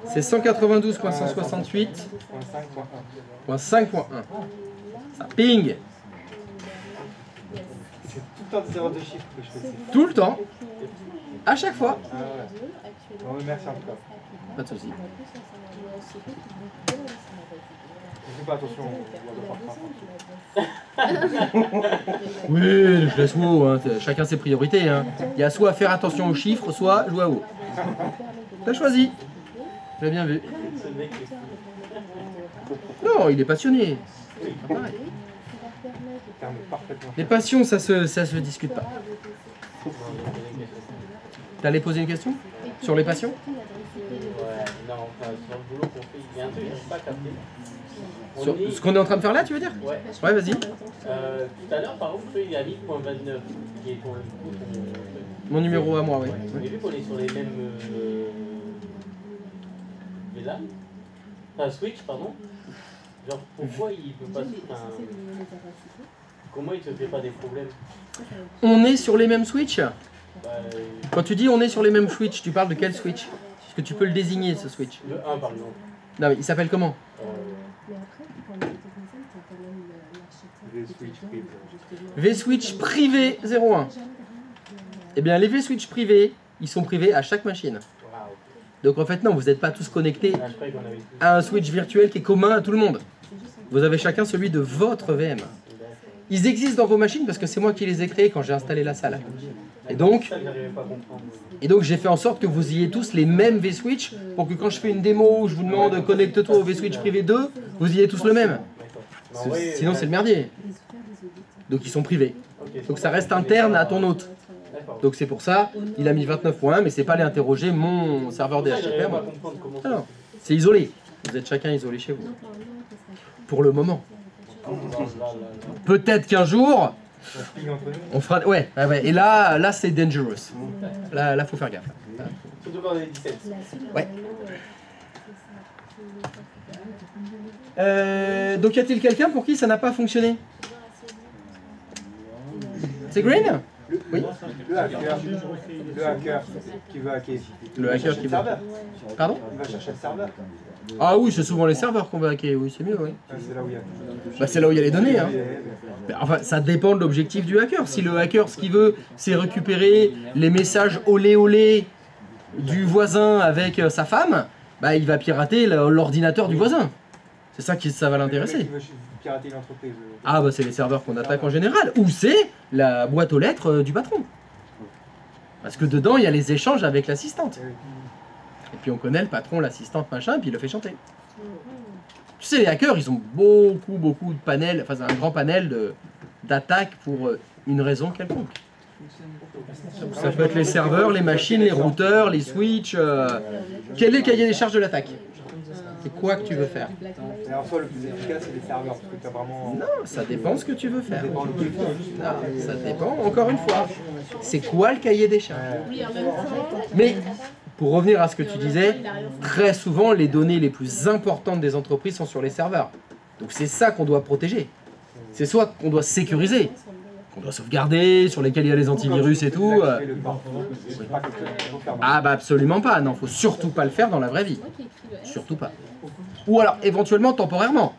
C'est 192.168.5.1. Ça ping. C'est tout le temps des erreurs de chiffres que je fais. Tout le temps. À chaque fois. Ah ouais. Merci en tout cas. Pas de soucis. Je fais pas attention. Oui, je laisse WoW, hein. Chacun ses priorités. Hein. Il y a soit faire attention aux chiffres, soit jouer à WoW. T'as choisi. J'ai bien vu. Non, il est passionné. Les passions, ça se discute pas. T'allais poser une question sur les passions? Non, enfin, sur le boulot qu'on fait, il y a un truc que je n'ai pas capté. Sur ce qu'on est en train de faire là, tu veux dire? Ouais. Ouais, vas-y. Tout à l'heure, par exemple, il y a 8.29, qui est ton... Mon numéro à moi, oui. J'ai vu qu'on est sur les mêmes... VLAN, enfin, Switch, pardon. Genre, pourquoi il peut pas... Comment il se fait pas des problèmes? On est sur les mêmes Switch? Quand tu dis on est sur les mêmes Switch, tu parles de quel Switch? Parce que tu peux le désigner, ce Switch. Le 1, par exemple. Non, mais il s'appelle comment? V-Switch privé 01. Eh bien, les V-Switch privés, ils sont privés à chaque machine. Donc en fait, non, vous n'êtes pas tous connectés à un Switch virtuel qui est commun à tout le monde. Vous avez chacun celui de votre VM. Ils existent dans vos machines parce que c'est moi qui les ai créés quand j'ai installé la salle. Et donc j'ai fait en sorte que vous ayez tous les mêmes V-Switch pour que quand je fais une démo où je vous demande connecte-toi au V-Switch privé 2, vous ayez tous le même. Sinon c'est le merdier. Donc ils sont privés. Donc ça reste interne à ton hôte. Donc c'est pour ça, il a mis 29.1, mais c'est pas aller interroger mon serveur DHCP. Alors, c'est isolé. Vous êtes chacun isolé chez vous. Pour le moment. Peut-être qu'un jour, on fera... Ouais. Et là c'est dangerous. Là, faut faire gaffe. Surtout quand on est 17. Ouais. Donc y a-t-il quelqu'un pour qui ça n'a pas fonctionné? C'est Green? Oui. Le hacker qui veut hacker. Le hacker qui veut. Pardon? Il va chercher le serveur. Ah oui, c'est souvent les serveurs qu'on va hacker, oui, c'est mieux, oui. C'est là où il y a. Bah, c'est là où il y a les données, hein. Mais enfin, ça dépend de l'objectif du hacker. Si le hacker, ce qu'il veut, c'est récupérer les messages olé olé du voisin avec sa femme, bah il va pirater l'ordinateur du voisin. C'est ça qui ça va l'intéresser. Pirater une entreprise. Ah bah c'est les serveurs qu'on attaque en général, ou c'est la boîte aux lettres du patron. Parce que dedans il y a les échanges avec l'assistante. Et puis on connaît le patron, l'assistante, machin, et puis il le fait chanter. Tu sais, les hackers, ils ont beaucoup de panels, enfin un grand panel d'attaques pour une raison quelconque. Ça peut être les serveurs, les machines, les routeurs, les switches. Quel est le cahier des charges de l'attaque? C'est quoi que tu veux faire? Et en soi, le plus efficace, c'est les serveurs, parce que tu as vraiment... Non, ça dépend ce que tu veux faire. Ça dépend, encore une fois. C'est quoi le cahier des charges? Mais, pour revenir à ce que tu disais, très souvent, les données les plus importantes des entreprises sont sur les serveurs. Donc c'est ça qu'on doit protéger. C'est soit qu'on doit sécuriser, qu'on doit sauvegarder, sur lesquels il y a les antivirus et tout. Ah bah absolument pas, non, faut surtout pas le faire dans la vraie vie. Surtout pas. Ou alors éventuellement temporairement.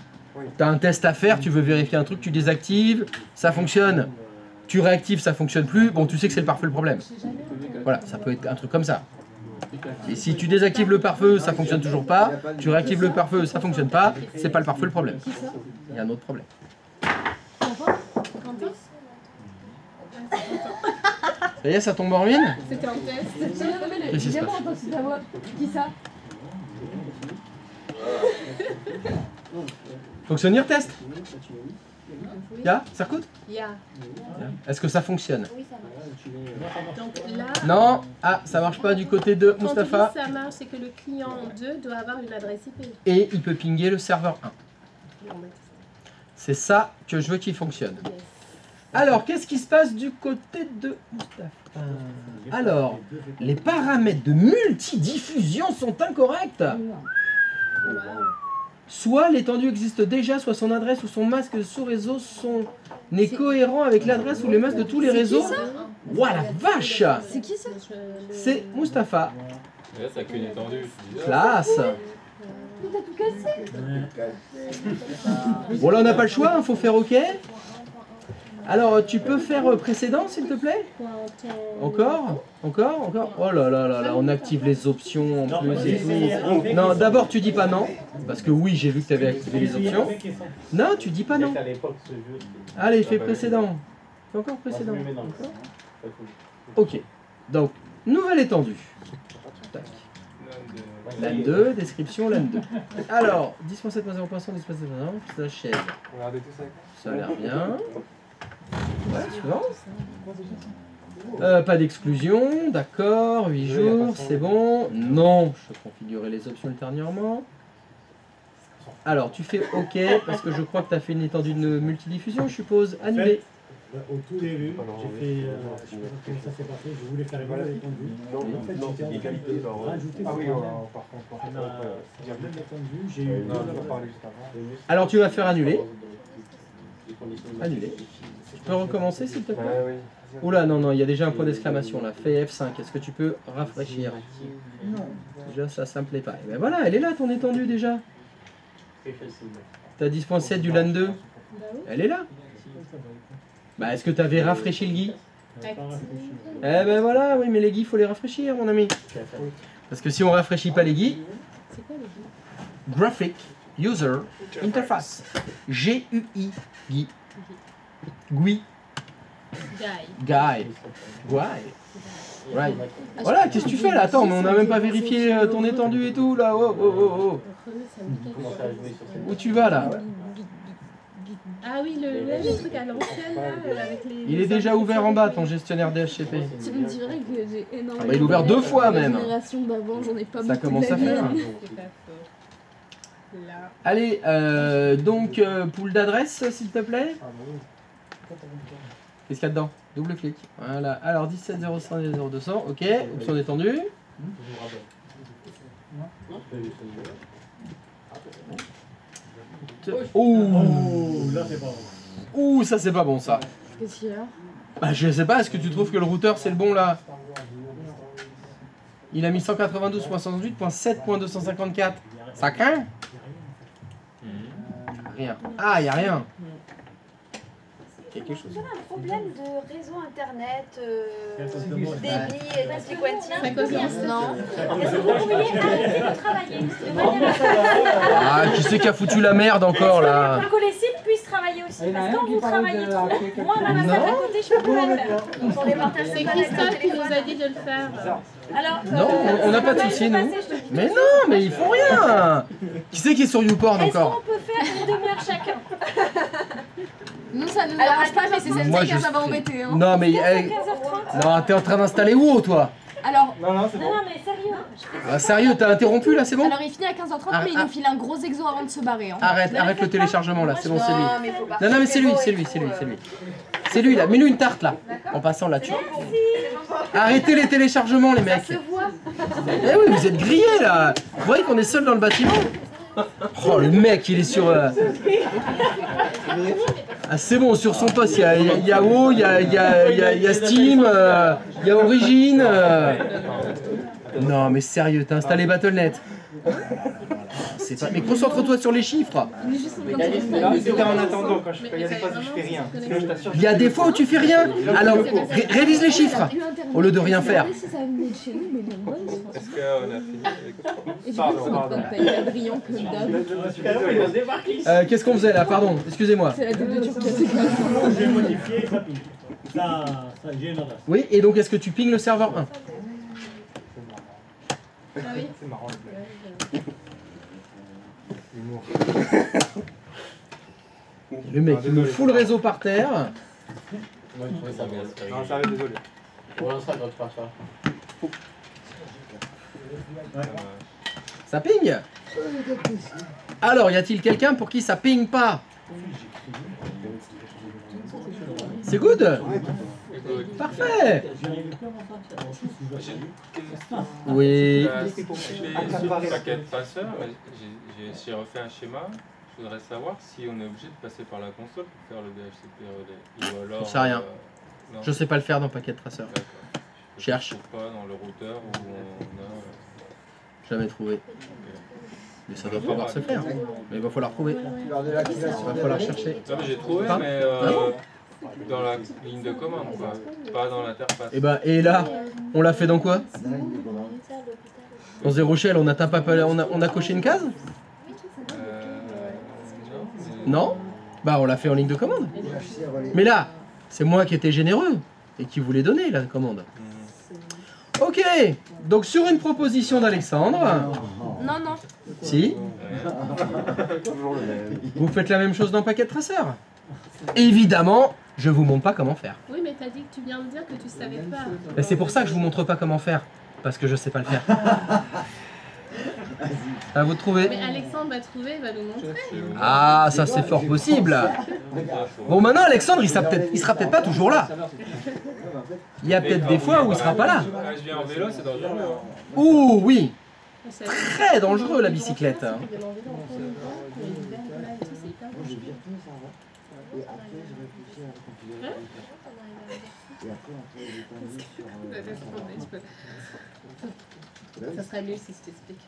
Tu as un test à faire, tu veux vérifier un truc, tu désactives, ça fonctionne. Tu réactives, ça fonctionne plus, bon tu sais que c'est le pare-feu le problème. Voilà, ça peut être un truc comme ça. Et si tu désactives le pare-feu, ça fonctionne toujours pas. Tu réactives le pare-feu, ça fonctionne pas. C'est pas le pare-feu le problème. Il y a un autre problème. Ça y est, ça tombe en ruine? C'était un test. Qu'est-ce qui se passe? Qui ça? Fonctionne test? Ya, ça coûte? Ya. Est-ce que ça fonctionne? Oui, ça marche. Donc là, Non. Ah, ça marche pas du côté de quand Mustapha. on dit ça marche, c'est que le client 2 doit avoir une adresse IP. Et il peut pinguer le serveur 1. C'est ça que je veux qu'il fonctionne. Alors, qu'est-ce qui se passe du côté de Mustapha? Alors, les paramètres de multidiffusion sont incorrects. Soit l'étendue existe déjà, soit son adresse ou son masque sous réseau n'est cohérent avec l'adresse ou les masques de tous les réseaux. Ouah la vache! C'est qui ça? C'est Mustapha. Et là, t'as qu'une étendue. Classe! Mais t'as tout cassé. Bon là on n'a pas le choix, il faut faire OK. Alors tu peux faire précédent s'il te plaît? Encore? Encore? Encore? Oh là là là là, on active les options en plus et tout. Non, d'abord tu dis pas non, parce que oui j'ai vu que tu avais activé les options. Non, tu dis pas non. Allez, fais précédent. Fais encore précédent. Ok, donc nouvelle étendue. Tac. LAN 2, description LAN 2. Alors, 10.7.0.100, 10.7.0, ça chaise. Regardez tout ça. Ça a l'air bien. Ouais, suivant. Pas d'exclusion, d'accord, 8 jours, c'est bon. Non, je peux configurer les options ultérieurement. Alors, tu fais OK, parce que je crois que tu as fait une étendue de multidiffusion, je suppose. Annuler. Au tout début, j'ai fait, je sais pas comment ça s'est passé, je voulais faire une nouvelle étendue. Et en fait, j'étais en train de rajouter Ah oui, des par contre, la même étendue, j'ai eu Alors, tu vas faire annuler. Annuler. Tu peux recommencer, s'il te plaît? Oula, non, non, il y a déjà un point d'exclamation là. Fais F5. Est-ce que tu peux rafraîchir? Non. Déjà, ça me plaît pas. Et ben voilà, elle est là, ton étendue déjà. T'as 10.7 du LAN 2. Elle est là. Bah, est-ce que tu avais rafraîchi le GUI? Eh ben voilà, oui, mais les GUI, il faut les rafraîchir, mon ami. Parce que si on rafraîchit pas les GUI, C'est quoi les Graphic User Interface. GUI. GUI. GUI. Guy. Right. Voilà, qu'est-ce que tu fais là? Attends, mais on n'a même pas vérifié ton étendue et tout là. Oh, oh, oh, oh. Où tu vas là? Ah oui, le truc à l'ancienne là, avec les... Il est déjà ouvert en bas, ton gestionnaire DHCP. Tu me dirais que j'ai énormément. Ah bah, il est ouvert 2 fois même. La génération d'avant, j'en ai pas Ça beaucoup commence de à faire. Allez, donc pool d'adresse s'il te plaît. Qu'est-ce qu'il y a dedans? Double clic. Voilà. Alors 17.0.100.0.200, ok. Option détendue. Ouh, là c'est pas bon. Ouh, ça c'est pas bon ça. Qu'est-ce qu'il y a? Bah je sais pas, est-ce que tu trouves que le routeur c'est le bon là? Il a mis 192.168.7.254. Ça craint? Rien. Ah, y a rien. Quelque chose. On a un problème de réseau internet, débit et tout Non. Est-ce que vous pourriez arrêter de travailler de manière Ah, qui c'est qui a foutu la merde encore là? que les sites puissent travailler aussi? Parce que quand vous travaillez trop, moi, ma main à côté, je peux pas le faire. Il faut les partager. C'est Christophe qui nous a dit de le faire. Alors, Non, on n'a pas de soucis nous. Mais non, mais il faut rien. Qui c'est qui est sur YouPorn est-ce encore? qu'on peut faire une demi-heure chacun? Nous, ça nous arrange pas, mais c'est Moi, celle-ci je qui ça va suis- embêter. Hein. Non mais 15h30. non, t'es en train d'installer WoW toi? Alors, Non, mais sérieux. Ah, sérieux, t'as interrompu là, c'est bon? alors, il finit à 15h30, mais il nous file un gros exo avant de se barrer. Hein. Arrête le téléchargement là, c'est bon, c'est lui. Non, mais faut pas. Non, mais c'est lui. C'est lui là, mets-lui une tarte là, en passant là-dessus. Arrêtez les téléchargements les mecs. Se voit. Eh oui, vous êtes grillés là. Vous voyez qu'on est seul dans le bâtiment? Oh le mec, il est sur... Ah c'est bon, sur son poste, il y a WoW, il y a Steam, il y a Origin. Non mais sérieux, t'as installé Battle.net. C'est pas... Mais concentre-toi sur les chiffres. C'était en attendant, quand il y a des phases où je fais rien. Sinon, je t'assure, Il y a des fois où tu fais rien. Alors révise les chiffres au lieu de rien faire. Si ça venait de chez nous, mais bien bon, Est-ce qu'on a fini avec et du coup, c'est notre paye Adrien comme d'hab. Qu'est-ce qu'on faisait là? Pardon, excusez-moi. C'est la tête de Turc qui a fait J'ai modifié, ça ping. Ça, j'ai une adresse. Oui, et donc est-ce que tu pinges le serveur 1? Ah oui. c'est marrant. L'humour. Le mec, il me fout le réseau par terre. Moi, je trouvais ça bien. Non, ça va, désolé. On lancera quand tu pars ça. Ça ping? Alors, y a-t-il quelqu'un pour qui ça ping pas? C'est good? Parfait. Oui. Sur le paquet de traceur, j'ai refait un schéma. Je voudrais savoir si on est obligé de passer par la console pour faire le DHCP relais. Ou alors, Je sais rien. Non. Je sais pas le faire dans paquet de traceur. Cherche. Je trouve pas dans le routeur où on a... Jamais trouvé. Mais ça doit pouvoir se faire. Mais il va falloir trouver. Il va falloir chercher. Non, mais j'ai trouvé, Pas mais dans la ligne de commande, quoi. Pas dans l'interface. Et là, on l'a fait dans quoi? Dans Zero Shell, on a coché une case? Non? Bah on l'a fait en ligne de commande. Mais là, c'est moi qui étais généreux et qui voulait donner la commande. Ok, donc sur une proposition d'Alexandre... Non, non. Si. Vous faites la même chose dans Paquet Traceur. Évidemment, je vous montre pas comment faire. Oui, mais t'as dit que tu viens de dire que tu savais pas. Et c'est pour ça que je vous montre pas comment faire. Parce que je sais pas le faire. À vous de trouver. Mais Alexandre va trouver, il va nous montrer. Ah, ça c'est fort possible. Bon, maintenant Alexandre, il sera peut-être pas toujours là. Il y a peut-être des fois où il sera pas là. Je viens en vélo, c'est dangereux. Ouh, oui. Très dangereux la bicyclette. Ça serait mieux si je t'explique.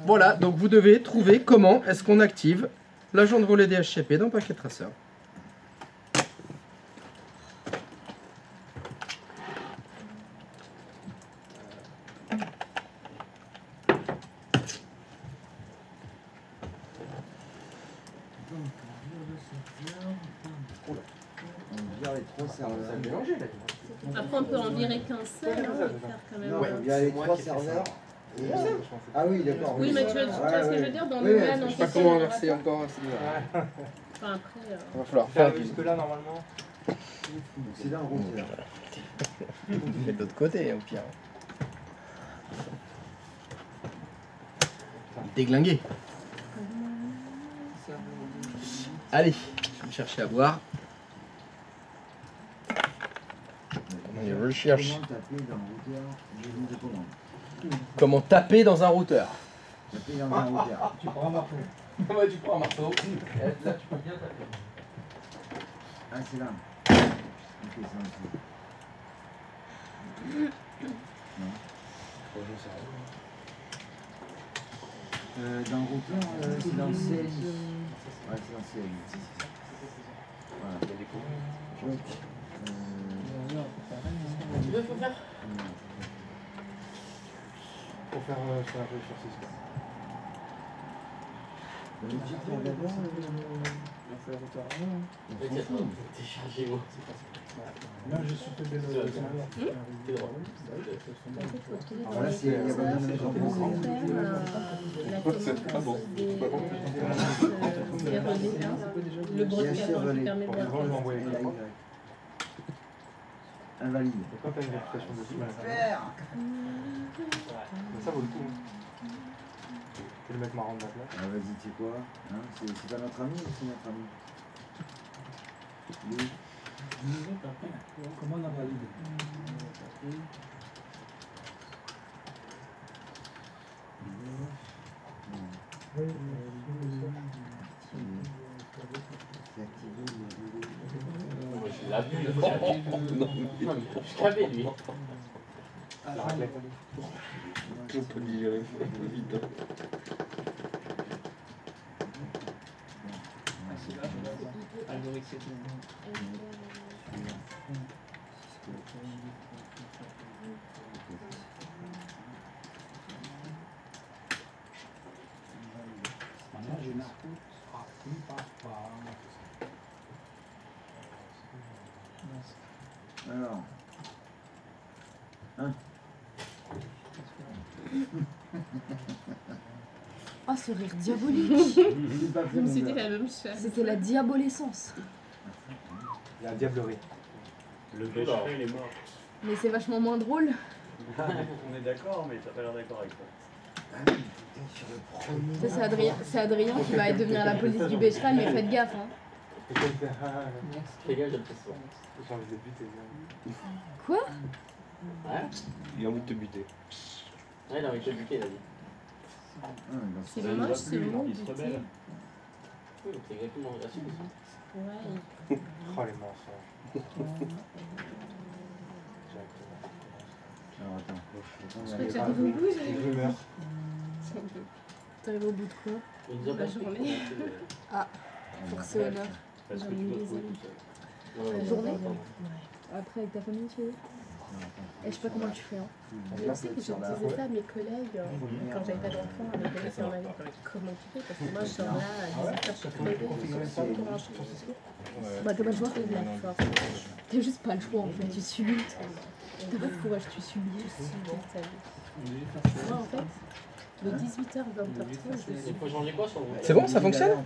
Voilà, donc vous devez trouver comment est-ce qu'on active l'agent de relais DHCP dans Paquet Traceur. Après, on peut en virer qu'un seul, hein, et faire quand même. Ouais, il y a les 3 serveurs. Ah oui, d'accord. Oui, mais tu vois ce que je veux dire dans le LAN en Je sais pas comment inverser encore à celui-là. Enfin, après. Il va falloir faire jusque-là, normalement. C'est dans le routeur. Mais de l'autre côté, au pire. Déglingué. Allez, je vais me chercher à boire. On recherche. Comment taper dans un routeur? Taper dans un routeur. Tu prends un marteau. Ouais, tu prends un marteau. Là, tu peux bien taper. Ah, c'est là. Ok, c'est là. Non. Dans le routeur, c'est dans le CLI. Ouais, c'est dans le CLI. Voilà. Donc, Tu veux, faut faire? Pour faire un peu sur 6. Téléchargez vous. Là, je suis fait des là, c'est il y a pas c'est pas bon. Le broadcast qui permet de voir. Invalide. Quand t'as une vérification dessus, ça vaut le coup. Je vais le mettre marrant de la place. Ah, vas-y, tu sais quoi, hein, c'est pas notre ami ou c'est notre ami? Oui. Comment on invalide? Je l'ai vu, je l'avais lui. On peut digérer vite. Alors. Hein? Oh, ce rire diabolique. Je me suis dit la même chose. C'était la diabolescence. La diablerie. Le péché, il est mort. Mais c'est vachement moins drôle. On est d'accord, mais t'as pas l'air d'accord avec toi. Ça, c'est Adrien qui va devenir la police du Bécheral, mais faites gaffe. Hein. Fais gaffe, j'aime ça. J'ai envie de buter. Quoi? Ouais. Il a envie de te buter. Ouais, il a envie de te buter, il a dit. C'est moche ce mot. Il se rebelle. Oui, c'est exactement la suite. Ouais. Oh les mensonges. Alors attends. Je crois que j'arrive au bout. Je meurs. T'arrives au bout de quoi? La journée. Ah, force et honneur. J'en ai eu des amis. La journée? Après, avec ta famille, tu veux dire? Et je sais pas comment tu fais. Hein. Je sais que je disais ça à mes collègues quand j'avais pas d'enfant, à mes collègues sur ma vie. Comment tu fais? Parce que moi je sors là à 18h, je suis crevée. Comment je fais? Bah, t'as pas le choix. C'est de la force. T'as juste pas le choix en fait, tu subis. T'as pas de courage, tu subis. Moi en fait, de 18h à 20h30, Il faut changer quoi sur le routeur? C'est bon, ça fonctionne?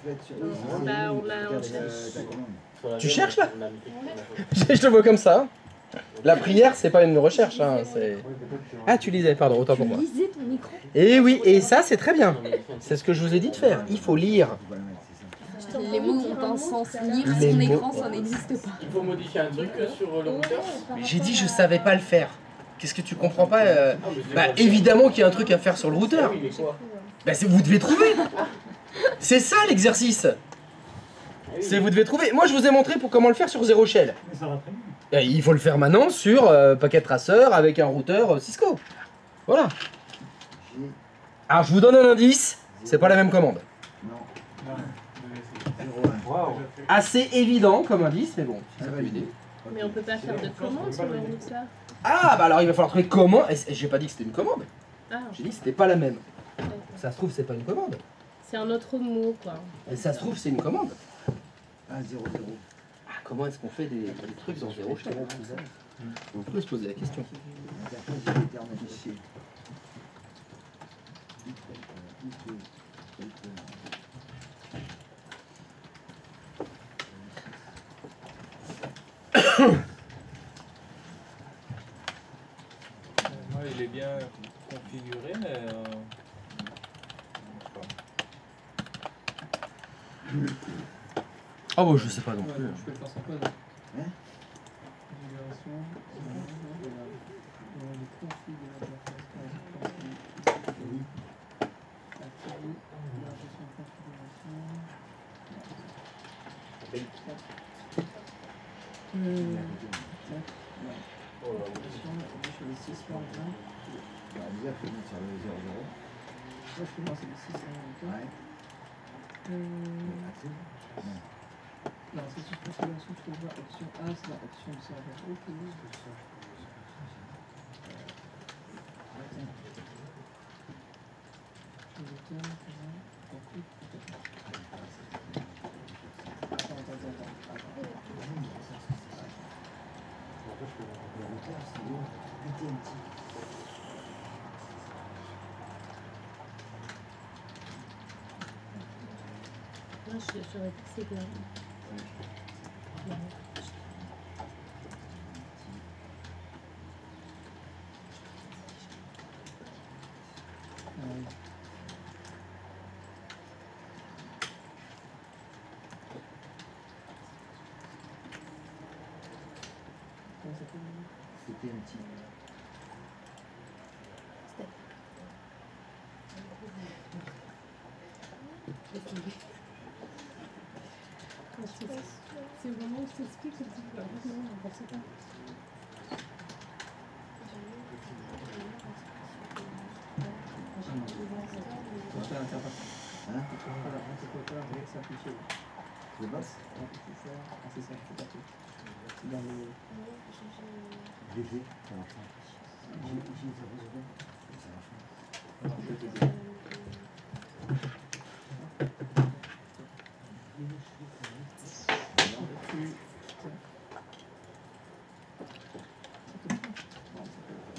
Bah, on cherche. Tu cherches là? Je te vois comme ça. La prière, c'est pas une recherche. Hein, ah, tu lisais, pardon, autant pour moi. Tu lisais ton écran? Et oui, et ça, c'est très bien. C'est ce que je vous ai dit de faire. Il faut lire. Les mots ont un sens. Lire Les son mots écran, ont- ça n'existe pas. Il faut modifier un truc sur le routeur. Mais j'ai dit, je savais pas le faire. Qu'est-ce que tu comprends pas Bah, évidemment qu'il y a un truc à faire sur le routeur. Oui, mais quoi? Bah, vous devez trouver. C'est ça l'exercice. C'est vous devez trouver. Moi, je vous ai montré pour comment le faire sur Zero Shell. Et il faut le faire maintenant sur Packet Tracer avec un routeur Cisco. Voilà. Alors, je vous donne un indice. C'est pas la même commande. Assez évident comme indice, mais bon, ça peut aider. Mais on peut pas faire de commande sur le routeur. Ah, bah alors il va falloir trouver comment. Et j'ai pas dit que c'était une commande. Ah, J'ai dit que c'était pas la même. Ça se trouve, c'est pas une commande. c'est un autre mot quoi. Et ça se trouve, c'est une commande. Ah, 0, 0. Ah, comment est-ce qu'on fait des trucs dans Zero Shell? On peut se poser la question. Moi, il est bien configuré, mais. Ah, bon, je sais pas non plus. Je peux le faire sans code. Hein? Configuration. Déjà, faut mettre sur le 0, 0. Là, je commence avec 6 Ouais. Non, c'est sur configuration, je trouve la option A, c'est la option de serveur. Ok. Moi j'aurais dit que c'est bien. C'était un petit. C'est vraiment où je t'explique que tu peux non, on pensait pas. Je fais l'interface. Hein? Je fais l'interface avec simplifié. Le boss? Ouais, il faut faire. Ah, c'est ça, c'est parti. C'est dans le. J'ai fait, ça marche pas. J'ai 0, 0. Ça marche pas. Alors, je vais te dire.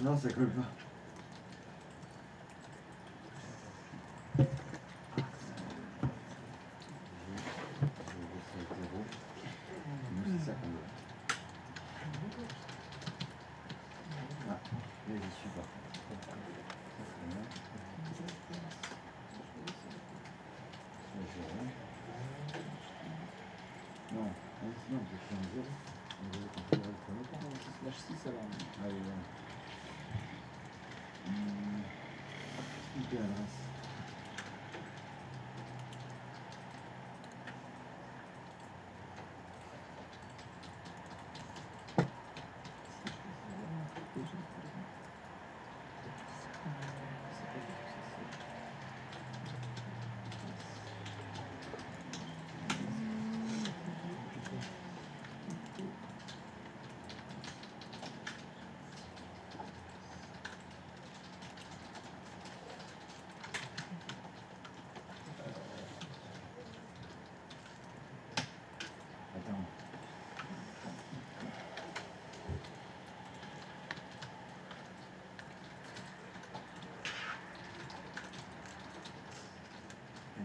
Non, ça colle pas. j'y suis pas. Non, non, je suis en 0. Slash 6 alors. Allez, voilà. IP adresse.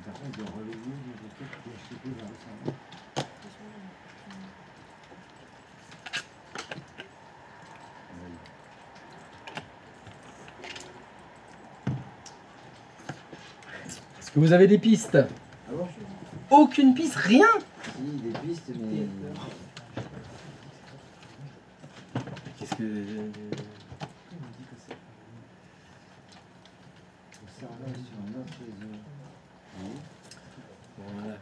Par contre, de relayer les requêtes PHP vers le serveur. Est-ce que vous avez des pistes? Ah bon? Aucune piste, rien? Si, des pistes, mais... Qu'est-ce que... Le serveur est sur un autre réseau. Oui. Voilà.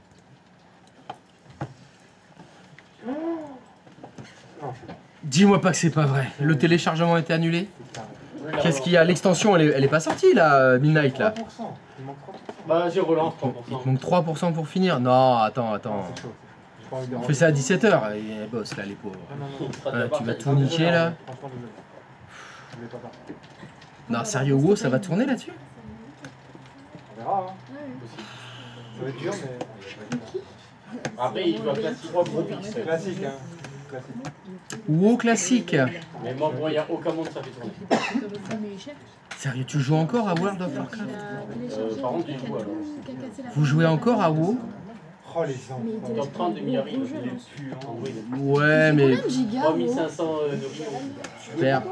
Dis-moi pas que c'est pas vrai. Le téléchargement a été annulé? Qu'est-ce qu'il y a? L'extension, elle est pas sortie là, Midnight là. 3%. Il manque 3%. Bah, j'ai relance 3%. Il te manque 3% pour finir. Non, attends. On fait ça à 17h. Il bosse là, les pauvres. Tu vas tout niquer là. Franchement, je voulais pas partir. Non, sérieux, WoW, ça va tourner là-dessus? On verra, hein. Ça va être dur, mais... Après, il doit classique 3 gros pixels. Classique, hein. Classique. WoW classique. Mais moi, il n'y a aucun monde ça fait tourner. Sérieux, tu joues encore à World of Warcraft? Par contre, il joue alors. Vous jouez encore à WoW? Oh, les enfants. Top 30 de milliards, il est dessus. Ouais, mais... 3500 nourritures. Super.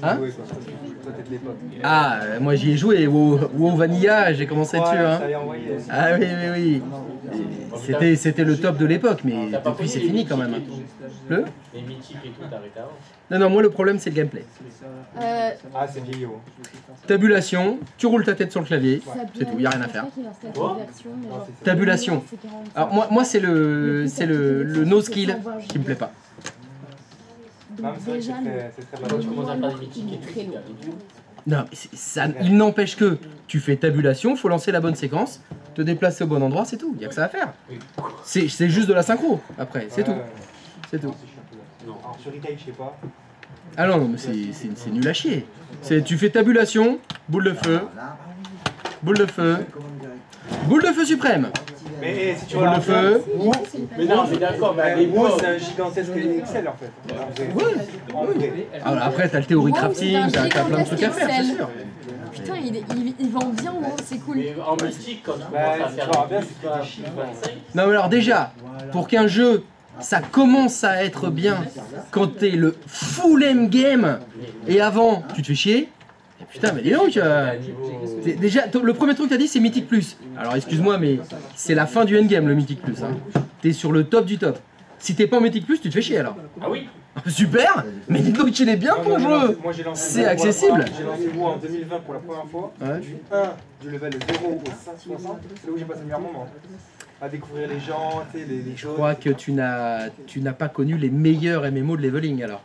Hein? Toi, t'es de l'époque. Ah, moi j'y ai joué, WoW Vanilla, j'ai commencé dessus. Hein. Ah oui. C'était le top de l'époque, mais depuis c'est fini quand même. Le? Les mythiques et tout, t'arrêtes avant. Non, moi le problème c'est le gameplay. Ah, c'est vieillot. Tabulation, tu roules ta tête sur le clavier, c'est tout, y a rien à faire. Tabulation. Alors moi c'est le no skill qui me plaît pas. Non, mais c'est vrai que c'est très mal. Tu commences à faire des mythiques et tout. Non, mais ça, il n'empêche que tu fais tabulation, faut lancer la bonne séquence, te déplacer au bon endroit, c'est tout, il n'y a que ça à faire. C'est juste de la synchro, après, c'est tout. C'est tout. Alors sur Retail, je sais pas. Ah non, mais c'est nul à chier. Tu fais tabulation, boule de feu, boule de feu, boule de feu suprême. Mais si tu boule de feu. Mais non, mais d'accord, mais WoW c'est un gigantesque Excel en fait. Oui. Alors après, t'as le théorie crafting, t'as plein de trucs à faire, c'est sûr. Putain, il vend bien, WoW, c'est cool. Mais en mystique, quand tu commences à faire des chiffres 25. Non, mais alors déjà, pour qu'un jeu, ça commence à être bien quand t'es le full endgame et avant, tu te fais chier. Putain, mais dis donc, déjà, le premier truc que t'as dit, c'est Mythic Plus. Alors, excuse-moi, mais c'est la fin du endgame, le Mythic Plus. Hein. T'es sur le top du top. Si t'es pas en Mythic Plus, tu te fais chier alors. Ah oui. Super. Mais dis donc, il est bien ton jeu. C'est accessible. J'ai lancé WoW en 2020 pour la première fois. Du 1 du level 0 au 560, c'est là où j'ai passé le meilleur moment. À découvrir les gens, tu sais, les choses. Je crois que tu n'as pas connu les meilleurs MMO de leveling alors.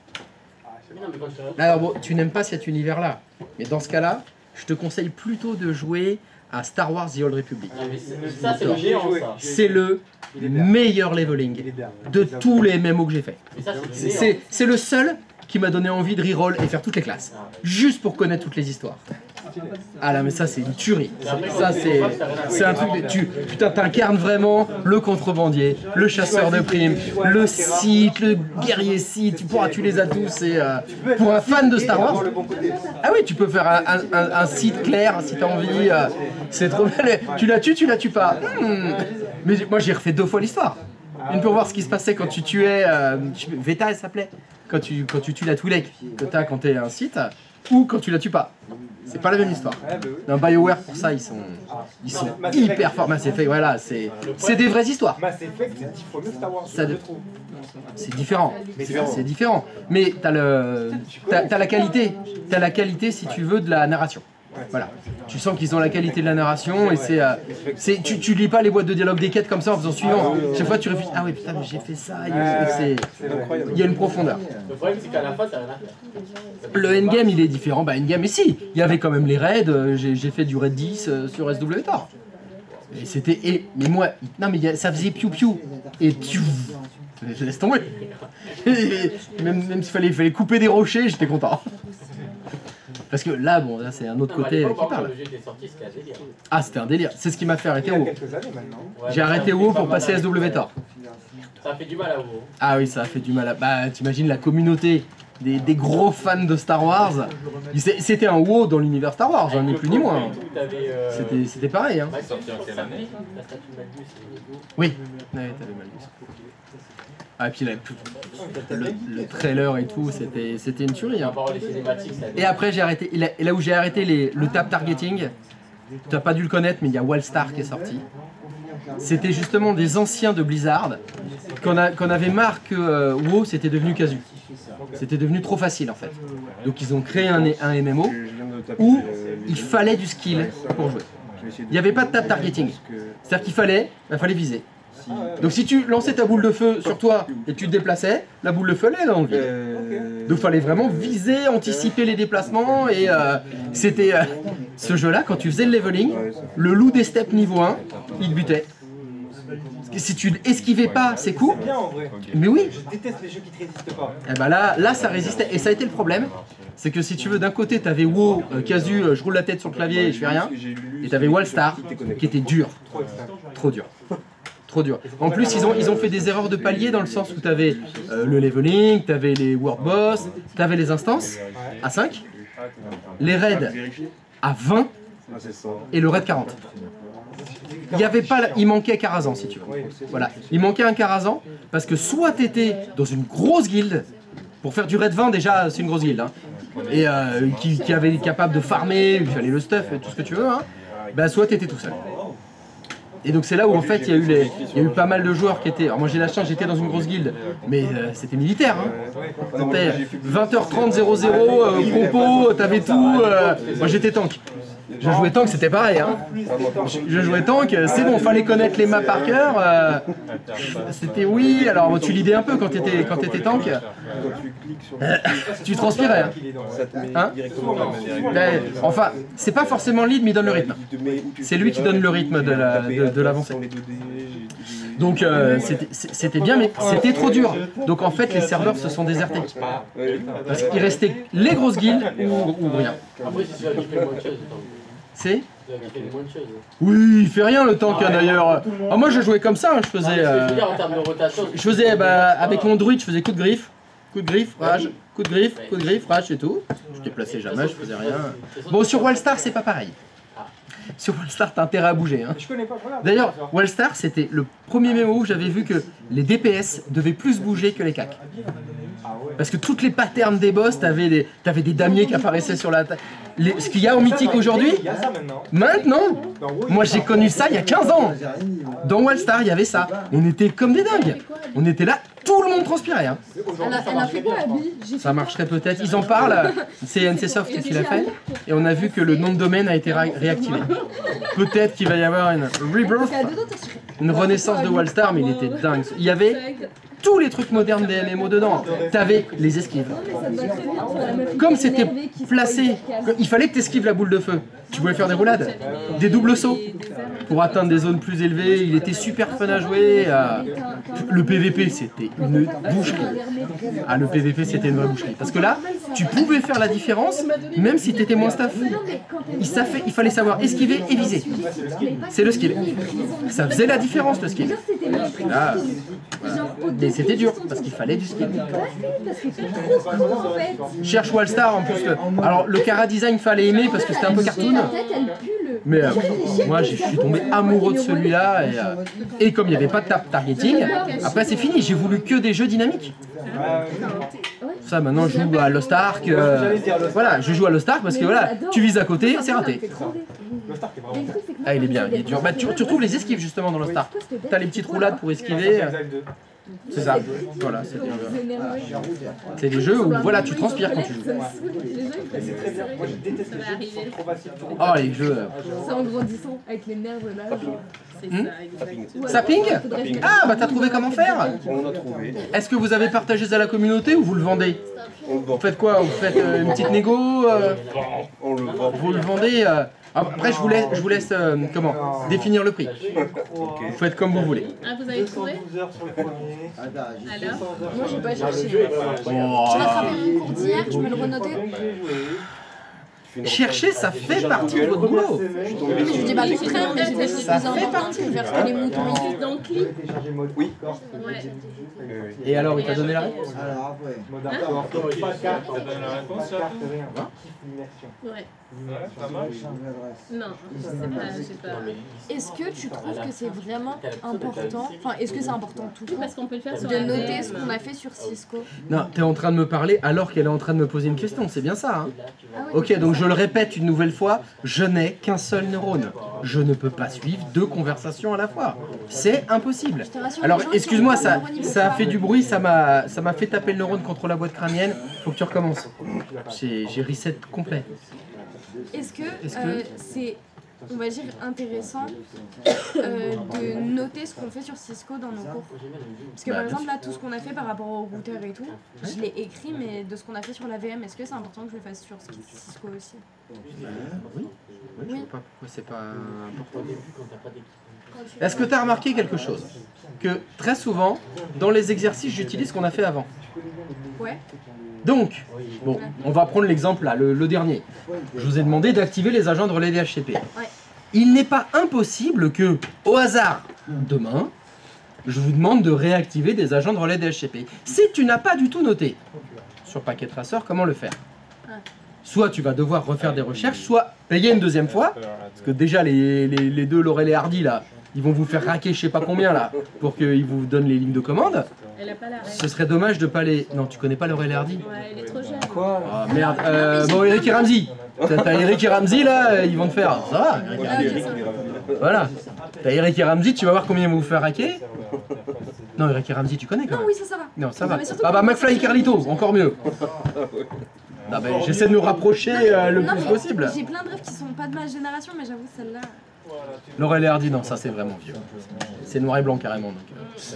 Alors bon, tu n'aimes pas cet univers-là, mais dans ce cas-là, je te conseille plutôt de jouer à Star Wars The Old Republic. Ça, c'est le géant, ça. C'est le meilleur leveling de tous les MMO que j'ai fait. C'est le seul qui m'a donné envie de reroll et faire toutes les classes, juste pour connaître toutes les histoires. Ah là, mais ça c'est une tuerie. Ça c'est un truc de... Putain, t'incarnes vraiment le contrebandier, le chasseur de primes, le Sith, le guerrier Sith. Tu les as tous. Et pour un fan de Star Wars, ah oui, tu peux faire un Sith clair si t'as envie. C'est trop bien. Tu la tues pas. Mais moi j'ai refait 2 fois l'histoire. Une pour voir ce qui se passait quand tu tuais Veta, elle s'appelait. Quand tu tues la Twi'lek, quand t'es un Sith. ou quand tu la tues pas. C'est pas la même histoire. Dans BioWare, pour ça, ils sont hyper forts. Mass Effect, voilà, c'est des vraies histoires. Mass Effect, c'est 10 fois mieux que Star Wars. C'est différent. C'est différent. Mais t'as la qualité. T'as la qualité, si tu veux, de la narration. Voilà. Tu sens qu'ils ont la qualité de la narration et tu lis pas les boîtes de dialogue des quêtes comme ça en faisant suivant. Chaque fois tu réfléchis, ah oui putain mais j'ai fait ça, il y a une profondeur. Le problème c'est qu'à la fin t'as rien à faire. Le endgame il est différent, bah endgame mais si, il y avait quand même les raids, j'ai fait du raid 10 sur SWTOR. Et c'était, mais moi, non mais ça faisait piou piou, et piou, je laisse tomber. Même s'il fallait couper des rochers, j'étais content. Parce que là, bon, là c'est un autre côté qui parle. Ah, c'était un délire. C'est ce qui m'a fait arrêter WoW. J'ai arrêté WoW pour passer SWTOR. Ça a fait du mal à WoW. Ah oui, ça a fait du mal à... Bah, t'imagines la communauté des gros fans de Star Wars. C'était un WoW dans l'univers Star Wars, j'en ai plus ni moins. C'était pareil. Hein. Oui, t'avais Malgus. Ah, et puis là, le trailer et tout, c'était une tuerie. Hein. Et après, j'ai arrêté. Et là où j'ai arrêté le tap targeting, tu n'as pas dû le connaître, mais il y a Wildstar qui est sorti. C'était justement des anciens de Blizzard qu'on avait marre que WoW c'était devenu casu. C'était devenu trop facile en fait. Donc ils ont créé un MMO où il fallait du skill pour jouer. Il n'y avait pas de tap targeting. C'est-à-dire qu'il fallait viser. Donc si tu lançais ta boule de feu sur toi et tu te déplaçais, la boule de feu elle est dans le vide. Donc il fallait vraiment viser, anticiper les déplacements et c'était ce jeu là quand tu faisais le leveling, le loup des steppes niveau 1, il te butait. Si tu esquivais pas ses coups, mais oui. Je déteste les jeux qui te résistent pas. Et ben là ça résistait et ça a été le problème. C'est que si tu veux, d'un côté t'avais WoW, casu, je roule la tête sur le clavier et je fais rien, et t'avais Wildstar qui était dur, trop dur. Trop dur. En plus, ils ont fait des erreurs de palier dans le sens où tu avais le leveling, tu avais les world boss, tu avais les instances à 5, les raids à 20 et le raid 40. Il manquait Karazhan si tu veux. Voilà. Il manquait un Karazhan parce que soit tu étais dans une grosse guilde, pour faire du raid 20 déjà c'est une grosse guilde, hein, et qui avait capable de farmer, il fallait le stuff et tout ce que tu veux, hein, bah, soit tu étais tout seul. Et donc c'est là où en fait il y a eu pas mal de joueurs qui étaient... Alors moi j'ai la chance, j'étais dans une grosse guilde, mais c'était militaire. Hein. C'était 20h30, 00, compo, t'avais tout. Moi j'étais tank. Je jouais tank, c'était pareil. Hein. Je jouais tank, c'est bon, fallait connaître les maps par cœur. C'était oui, alors tu lidais un peu quand t'étais tank. Tu transpirais. Hein. Enfin, c'est pas forcément lead, mais il donne le rythme. C'est lui qui donne le rythme de l'avancée. Donc c'était bien, mais c'était trop dur. Donc en fait, les serveurs se sont désertés. Parce qu'il restait les grosses guildes ou rien. C'est oui, il fait rien le tank d'ailleurs. Ah, moi je jouais comme ça, je faisais avec mon druide, je faisais coup de griffe, rage, coup de griffe, rage et tout. Je déplaçais jamais, je faisais rien. Bon, sur Wildstar c'est pas pareil. Sur Wildstar t'as intérêt à bouger. Hein. D'ailleurs, Wildstar c'était le premier MMO où j'avais vu que les DPS devaient plus bouger que les CAC. Parce que toutes les patterns des boss, t'avais des damiers qui apparaissaient sur la... Ce qu'il y a en mythique aujourd'hui, maintenant, moi j'ai connu ça il y a 15 ans. Dans Wildstar, il y avait ça. On était comme des dingues. On était là, tout le monde transpirait. Hein. Elle a fait quoi, Abby? Ça marcherait peut-être. Ils en parlent, c'est NCSoft qui l'a fait. Et on a vu que le nom de domaine a été réactivé. Peut-être qu'il va y avoir une rebirth, une renaissance de Wildstar, mais il était dingue. Il y avait tous les trucs modernes des MMO dedans. T'avais les esquives. Comme c'était placé, il fallait que tu esquives la boule de feu. Tu pouvais faire des roulades, des doubles sauts pour atteindre des zones plus élevées. Il était super fun à jouer. Le PVP c'était une boucherie. Ah, le PVP c'était une vraie boucherie. Parce que là, tu pouvais faire la différence même si tu étais moins staff. Il fallait savoir esquiver et viser. C'est le skill. Ça faisait la différence le skill. Là, mais c'était dur parce qu'il fallait du skill. Cherche Wildstar en plus. Alors le Cara Design fallait aimer parce que c'était un peu cartoon. Mais moi je suis tombé amoureux de celui-là et comme il n'y avait pas de targeting, après c'est fini, j'ai voulu que des jeux dynamiques. ça, maintenant je joue à Lost Ark. Voilà, je joue à Lost Ark parce que voilà, tu vises à côté, c'est raté. Ah, il est bien, il est dur. Bah, tu retrouves les esquives justement dans Lost Ark. T'as les petites roulades pour esquiver. C'est ça. Voilà, c'est des jeux. C'est des jeux où voilà, tu transpires quand tu joues. Oh, les jeux. C'est en grandissant avec les nerfs là. Sapping? Ah, bah t'as trouvé comment faire? On a trouvé. Est-ce que vous avez partagé ça à la communauté ou vous le vendez? Vous faites quoi? Vous faites une petite négo? On le vend. Vous le vendez après, je vous laisse comment définir le prix. Vous faites comme vous voulez. Ah, vous avez trouvé? Alors? Moi, j'ai pas cherché. J'ai rattrapé mon cours d'hier, je me le renotais. Chercher, ça fait partie de votre boulot. Mais je dis, bah, le train, mais j'ai des choses plus importantes, faire ce que les moutons ils font. Donc, clic. Oui. Ouais. Et alors, il t'a donné la réponse? Alors après. Ouais. Ça marche. Non, je sais pas. Est-ce que tu trouves que c'est vraiment important, enfin, est-ce que c'est important tout court, Parce qu'on peut le faire sur de la noter VM. ce qu'on a fait sur Cisco? Non, t'es en train de me parler alors qu'elle est en train de me poser une question, c'est bien ça, hein? Ok, donc je le répète une nouvelle fois, je n'ai qu'un seul neurone. Je ne peux pas suivre 2 conversations à la fois. C'est impossible. Alors, excuse-moi, ça a fait du bruit, ça m'a fait taper le neurone contre la boîte crânienne. Faut que tu recommences. J'ai reset complet. Est-ce que c'est, on va dire, intéressant de noter ce qu'on fait sur Cisco dans nos cours? Parce que par exemple, là, tout ce qu'on a fait par rapport au routeur et tout, je l'ai écrit, mais de ce qu'on a fait sur la VM, est-ce que c'est important que je le fasse sur Cisco aussi? Oui. Je vois pas pourquoi c'est pas important. Est-ce que tu as remarqué quelque chose? Que très souvent, dans les exercices, j'utilise ce qu'on a fait avant. Ouais. Donc, bon, on va prendre l'exemple là, le dernier. Je vous ai demandé d'activer les agents de relais DHCP. Ouais. Il n'est pas impossible que, au hasard, demain, je vous demande de réactiver des agents de relais DHCP. Si tu n'as pas du tout noté sur Packet Tracer comment le faire, soit tu vas devoir refaire des recherches, soit payer une deuxième fois, parce que déjà les deux Laurel et Hardy là, ils vont vous faire raquer je sais pas combien là, pour qu'ils vous donnent les lignes de commande. Elle a pas la règle. Ce serait dommage de pas les... Non, tu connais pas Laurel et Hardy? Ouais, elle est trop jeune. Quoi? Ah merde, bon Eric et Ramsey. T'as Eric et Ramsey là, ils vont te faire... Ça va, Eric et Ramsey. Voilà. T'as Eric et Ramsey, tu vas voir combien ils vont vous faire raquer. Non, Eric et Ramsey, tu connais quand même. Non, oui, ça va. Non, ça va. mais surtout Ah bah McFly et Carlito, encore mieux. Ah bah, j'essaie de me rapprocher le Non, plus mais possible. j'ai plein de rêves qui sont pas de ma génération, mais j'avoue celle-là. Laurel et Hardy, non, ça c'est vraiment vieux. C'est noir et blanc carrément. Donc,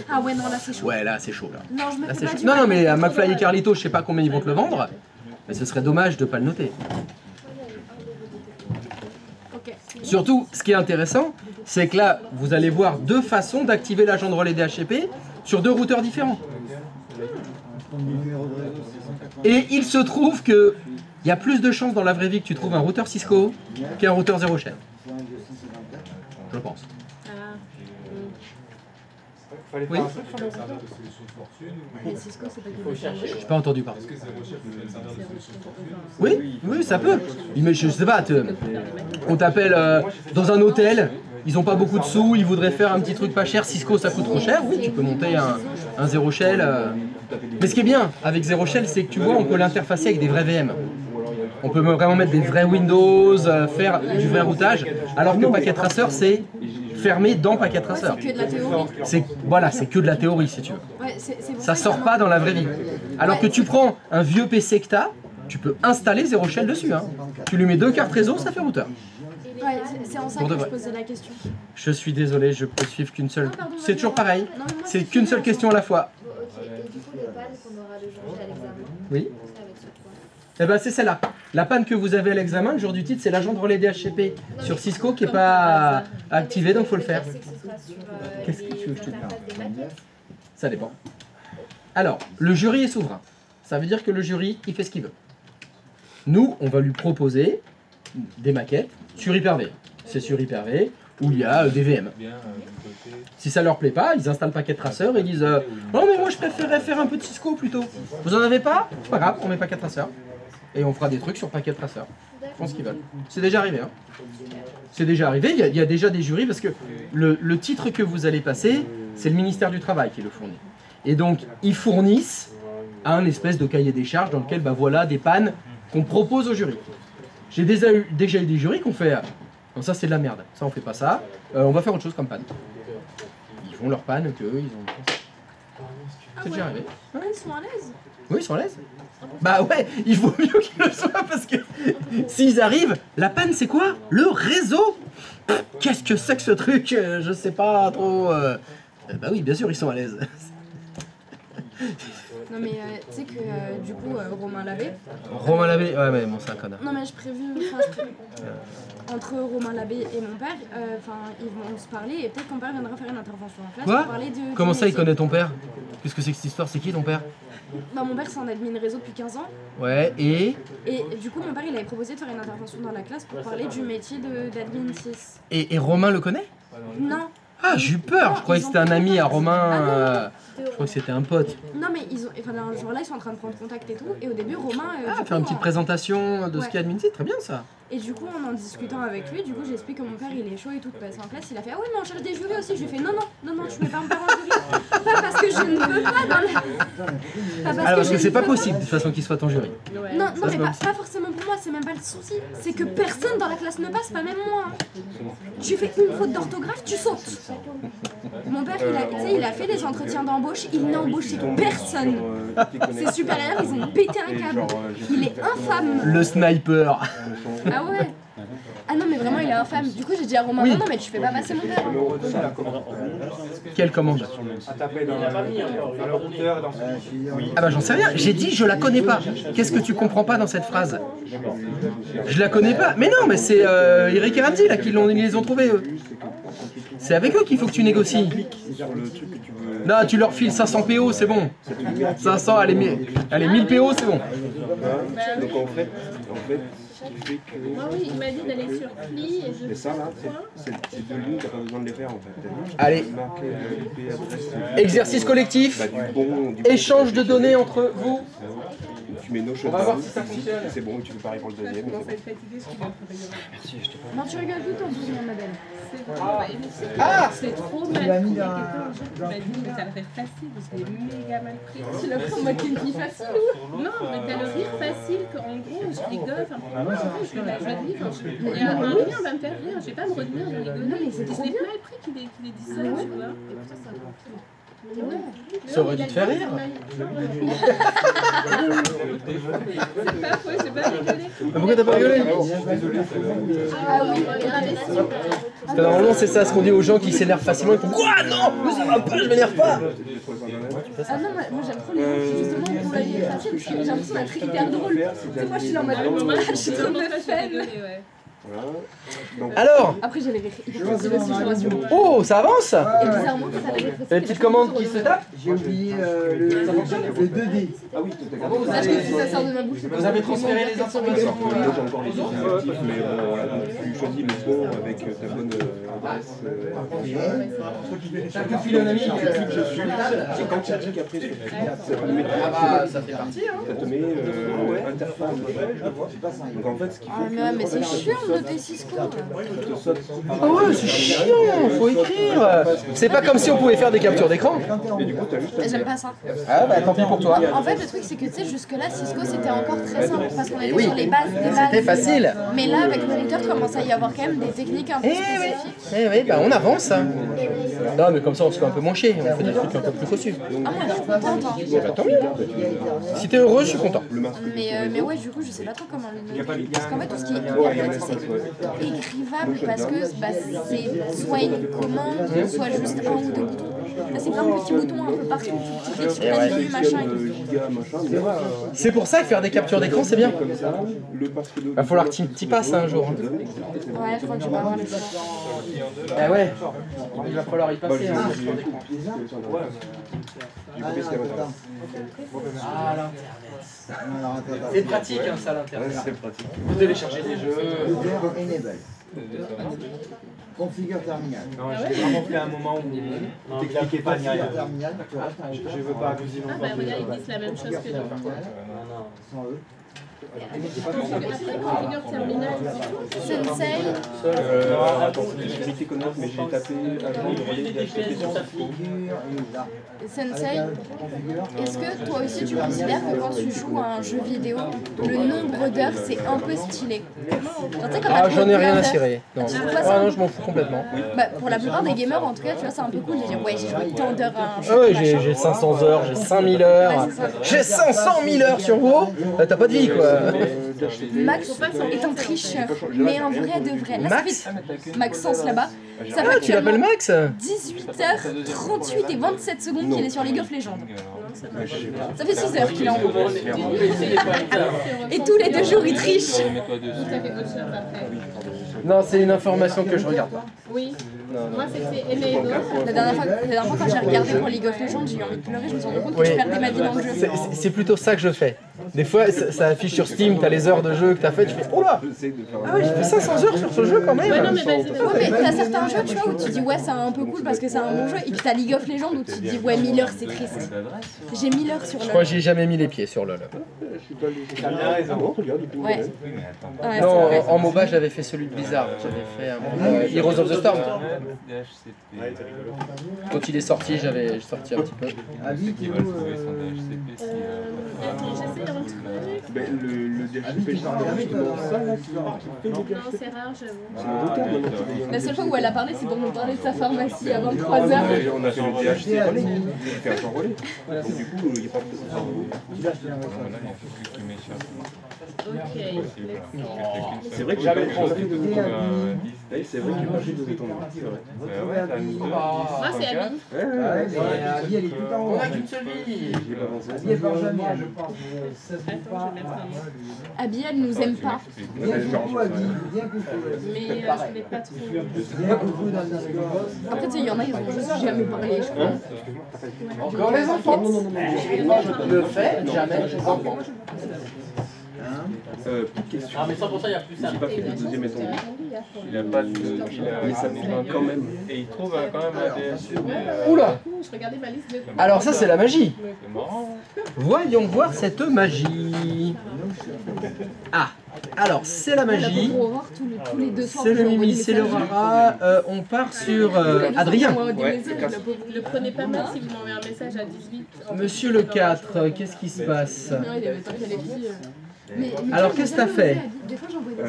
Ah ouais, non, là c'est chaud. ouais, là c'est chaud là. Non, je me Là, fais c'est pas chaud. du Non, mal, non, mais à trop McFly et dommage. Carlito, je sais pas combien ils vont te le vendre, mais ce serait dommage de pas le noter. Ok. Surtout, ce qui est intéressant, c'est que là, vous allez voir 2 façons d'activer l'agent de relais DHCP sur 2 routeurs différents. Et il se trouve que il y a plus de chances dans la vraie vie que tu trouves un routeur Cisco qu'un routeur zéro chaîne. Je pense. Fallait Oui. faire un truc sur le routeur. Mais Cisco, c'est pas Faut chercher. Je n'ai pas entendu parler. Oui, oui, ça peut. Mais je sais pas, on t'appelle dans un hôtel, ils n'ont pas beaucoup de sous, ils voudraient faire un petit truc pas cher, Cisco ça coûte trop cher, oui, tu peux monter un zéro shell. Mais ce qui est bien avec zéro shell, c'est que tu vois, on peut l'interfacer avec des vrais VM. On peut vraiment mettre des vrais Windows, faire du vrai routage, alors que Packet Tracer c'est fermé dans Packet Tracer. C'est que de la théorie. Voilà, c'est que de la théorie si tu veux. Ouais, c'est pour Ça que sort pas dans la vraie vie. Alors que tu prends un vieux PC que tu as, tu peux installer zéro shell dessus. Hein. Tu lui mets 2 cartes réseau, ça fait routeur. Ouais, c'est en ça Pour que de je vrai. posais la question. Je suis désolé, je peux suivre qu'une seule. Non, pardon, C'est toujours pareil. Non, mais moi, C'est c'est qu'une seule fini, question à la fois. Ok, et du coup, les balles qu'on aura le jour J à l'examen, Oui. c'est avec ce quoi? Eh ben c'est celle-là. La panne que vous avez à l'examen, le jour du titre, c'est l'agent de relais DHCP sur Cisco qui n'est pas activé, donc il faut le faire. C'est que ce sera sur Qu'est-ce que tu veux que je te dise? l'interface des maquettes. Ça dépend. Alors, le jury est souverain. Ça veut dire que le jury, il fait ce qu'il veut. Nous, on va lui proposer des maquettes sur Hyper-V. C'est sur Hyper-V où il y a des VM. Si ça leur plaît pas, ils installent Packet Tracer et ils disent non mais moi je préférerais faire un peu de Cisco plutôt. Vous en avez pas? C'est pas grave, on met Packet Tracer. Et on fera des trucs sur Packet Tracer. Je pense qu'ils veulent. C'est déjà arrivé. Hein. C'est déjà arrivé, il y a déjà des jurys parce que le titre que vous allez passer, c'est le ministère du Travail qui le fournit. Et donc, ils fournissent un espèce de cahier des charges dans lequel, bah voilà, des pannes qu'on propose au jury. J'ai déjà eu des jurys qui ont fait non, ça c'est de la merde, ça on fait pas ça, on va faire autre chose comme panne. Ils font leur panne qu'eux ils ont. C'est déjà arrivé. Ouais, ils sont à l'aise. Oui, ils sont à l'aise. Bah ouais, il vaut mieux qu'ils le soient parce que s'ils arrivent, la panne c'est quoi? Le réseau. Qu'est-ce que c'est que ce truc? Je sais pas trop. Bah oui, bien sûr, ils sont à l'aise. Non mais tu sais que du coup Romain Labbé. Romain Labbé, ouais mais bon c'est un connard. Non mais entre Romain Labbé et mon père, ils vont se parler et peut-être que mon père viendra faire une intervention en classe Quoi? pour parler de. Comment ça il connaît ton père? Qu'est-ce que c'est que cette histoire? C'est qui ton père? Bah mon père c'est un admin réseau depuis 15 ans. Ouais et du coup mon père il avait proposé de faire une intervention dans la classe pour parler du métier d'admin 6. Et Romain le connaît? Non. Ah j'ai eu peur, je croyais que c'était un ami à Romain. Je crois que c'était un pote. Non mais un jour là ils sont en train de prendre contact et tout et au début Romain faire une petite présentation de ce qu'est admin, c'est très bien ça. Et du coup en discutant avec lui, du coup j'explique que mon père il est chaud et tout de passer en classe, il a fait ah oui mais on cherche des jurys aussi, je lui ai fait non je mets pas mon père en jury. Pas parce que je ne veux pas dans la... parce que c'est pas possible de toute façon qu'il soit ton jury. Non mais pas forcément pour moi, c'est même pas le souci, c'est que personne dans la classe ne passe, pas même moi. Tu fais une faute d'orthographe, tu sautes. Mon père il a fait des entretiens d'embauche, il n'a embauché personne. Ses supérieurs ils ont pété un câble. Il est infâme. Le sniper. Ah ouais. Ah non mais vraiment il est infâme. Du coup j'ai dit à Romain non mais tu fais pas passer mon père. Quelle commande? À taper dans le routeur et dans son... Ah bah j'en sais rien, j'ai dit je la connais pas. Qu'est-ce que tu comprends pas dans cette phrase? Je la connais pas. Mais non mais c'est Eric et Ramsey là qui les ont trouvés eux. C'est avec eux qu'il faut que tu négocies. Non, tu leur files 500 PO, c'est bon. 500, allez 1000 PO, c'est bon. Donc en fait, moi oui, il m'a dit d'aller sur Pli et je... Mais ça là, c'est deux lignes, t'as pas besoin de les faire en fait. Allez. Exercice collectif. Échange de données entre vous. Tu mets nos choses. On va voir si ça fonctionne. C'est bon, tu peux pareil pour le deuxième. Merci, je te parle. Non, tu rigoles tout en douce, ma belle. Ah, c'est trop mal pris. Il y a quelqu'un un jour qui m'a dit mais t'as le rire facile, parce qu'il est méga mal pris. Tu l'as pris en mode Kenny facile ou? Non, mais t'as le rire facile, qu'en gros je rigole, je fais de la joie de vivre. Et un rien va me faire rire, je vais pas me retenir de rigoler. Non, mais c'est trop mal pris qu'il ait dit ça, tu vois. Ça aurait dû te faire rire. C'est pas faux, j'ai pas rigolé. Pourquoi t'as pas rigolé? Ah oui, parce que normalement c'est ça ce qu'on dit aux gens qui s'énervent facilement, ils font quoi? Non, mais ça va pas, je m'énerve pas. Ah non, moi j'aime trop les gens qui justement pour la vie facile parce que j'ai l'impression d'être hyper drôle. Tu sais, moi je suis là en mode je suis trop de fun. Alors après j'ai les rires hyper faciles aussi, je rassure. Oh, ça avance. Et bizarrement quand t'as les rires faciles. Les petites commandes qui se tapent. J'ai oublié le 2D. Ah oui, Sache que si ça sort de ma bouche, Vous avez transféré les informations. Moi j'ai encore les objectifs, mais bon, voilà, tu choisis le bon avec ta bonne adresse. T'as que filé un ami. Et quand tu dis qu'après, Ah bah ça fait partie hein. ça te met interface. Donc en fait, ce qui fait mais c'est chiant de noter Cisco. Ah ouais, c'est chiant, faut écrire. C'est pas comme si on pouvait faire des captures d'écran. Et du coup, t'as juste à J'aime pas ça. Ah bah tant pis pour toi. En fait, le truc c'est que tu sais, jusque-là, Cisco c'était encore très simple parce qu'on était sur les bases des bases. C'était facile. Mais là, avec Moniteur, tu commences à y avoir quand même des techniques un peu spécifiques. Eh oui, bah on avance. Non, mais comme ça on se fait un peu moins chier, on fait des trucs un peu plus cossus. Ah, moi je suis contente. Hein. Bah tant mieux. Si t'es heureux, je suis content. Mais ouais, du coup, je sais pas trop comment le noter. Parce qu'en fait, tout ce qui est c'est écrivable parce que bah, c'est soit une commande, soit juste un ou deux boutons. Là, c'est plein de petits boutons un peu partout. Tu cliques sur la menu, machin et tout. C'est pour ça que faire des captures d'écran, c'est bien. Va falloir que tu passes un jour. Ouais, je crois que je vais pas avoir le choix. Bah ouais, il va falloir y passer un capture d'écran. Ah, l'internet. C'est pratique, hein, ça, l'internet. c'est pratique. Vous téléchargez des jeux. Enable. Configure terminal. Non, j'ai vraiment fait un moment où t'expliquais pas ni rien. Terminal, Je veux pas abuser non Ah bah regarde, ils disent la même chose que nous. sans eux. Ingénieur terminal. Sensei. Attends, j'ai été connaître, mais j'ai tapé agent de relais DHCP sur sa Sensei, est-ce que toi aussi tu considères que quand tu joues à un jeu vidéo, le nombre d'heures c'est un peu stylé? Ah, j'en ai rien à cirer. Non. Tu trouves pas Ah ça? non, je m'en fous complètement. Bah, pour la plupart des gamers, en tout cas, tu vois, c'est un peu cool de dire ouais, j'ai joué tant d'heures à un jeu. Ah ouais, machin. j'ai 500 heures, j'ai 5000 heures, j'ai 500 000 heures sur WoW. T'as pas de vie quoi. Max est un tricheur, mais un vrai de vrai. Là, Max ça fait Maxence là-bas. Ça Ah, fait tu l'appelles Max? 18h38 et 27 secondes qu'il est sur League of Legends. Ça fait 6 heures qu'il est en haut. Et tous les 2 jours, il triche. Non, c'est une information que je regarde pas. Oui. Moi, c'était Enedo. La dernière fois quand j'ai regardé pour League of Legends, j'ai eu envie de pleurer, je me suis rendu compte que je perdais ma vie dans le jeu. C'est plutôt ça que je fais. Des fois, ça affiche sur Steam, t'as les heures de jeu que t'as fait, tu fais oh là. Ah ouais, j'ai fait 500 heures sur ce jeu quand même. Ouais, non, mais vas-y. Ouais, mais t'as certains jeux, tu vois, où tu dis ouais, c'est un peu cool parce que c'est un bon jeu, et puis t'as League of Legends où tu te dis ouais, 1000 heures, c'est triste. J'ai 1000 heures sur Je LoL. crois que j'ai jamais mis les pieds sur LoL. T'as bien raison. Ouais. Ouais, Non, c'est vrai. en MOBA, j'avais fait celui de Blizzard. J'avais fait Heroes of the Storm. Quand il est sorti, j'ai sorti un petit peu. J'essaie de retrouver. Le DHCP, justement, ça là qui fait le Non, DHCP. c'est rare, j'avoue. C'est mon retour maintenant. La seule fois où elle a parlé, c'est pour nous parler de sa pharmacie à 23h. On a fait le DHC relais, j'ai fait un champ relais. Donc du coup, il n'y a pas de c'est vrai que j'avais pensé de vous. C'est vrai que j'ai pas fait de ton nom. C'est vrai. Moi, c'est Abby. Abby, elle est tout en haut. On a qu'une seule vie. Abby, elle part jamais, je pense. Abby, elle nous aime pas. Bien coucou, Abby. Bien coucou. Mais je l'ai pas trop. Bien coucou dans le Discord. Après, tu sais, il y en a, ils ont juste jamais parlé, je crois. Encore les enfants. Moi, je le fais, jamais les enfants. Petite question. Ah, mais ça pour ça, il y a plus ça. J'ai pas fait de deuxième étendue. Il a pas de. Mais ça me quand même. Et il trouve quand même un DHCP. Oula. Je regardais ma liste de. Alors ça, c'est la magie. C'est marrant. Voyons voir cette magie. Ah, alors c'est la magie. Pour voir tous les 2 soirs. C'est le Mimi, c'est le Rara. On part sur Adrien. Le prenez pas mal si vous m'envoyez un message à 18. Monsieur le 4, qu'est-ce qui se passe? Non, il avait tant qu'il y a les filles. Alors qu'est-ce que t'as fait? Des fois, j'envoie des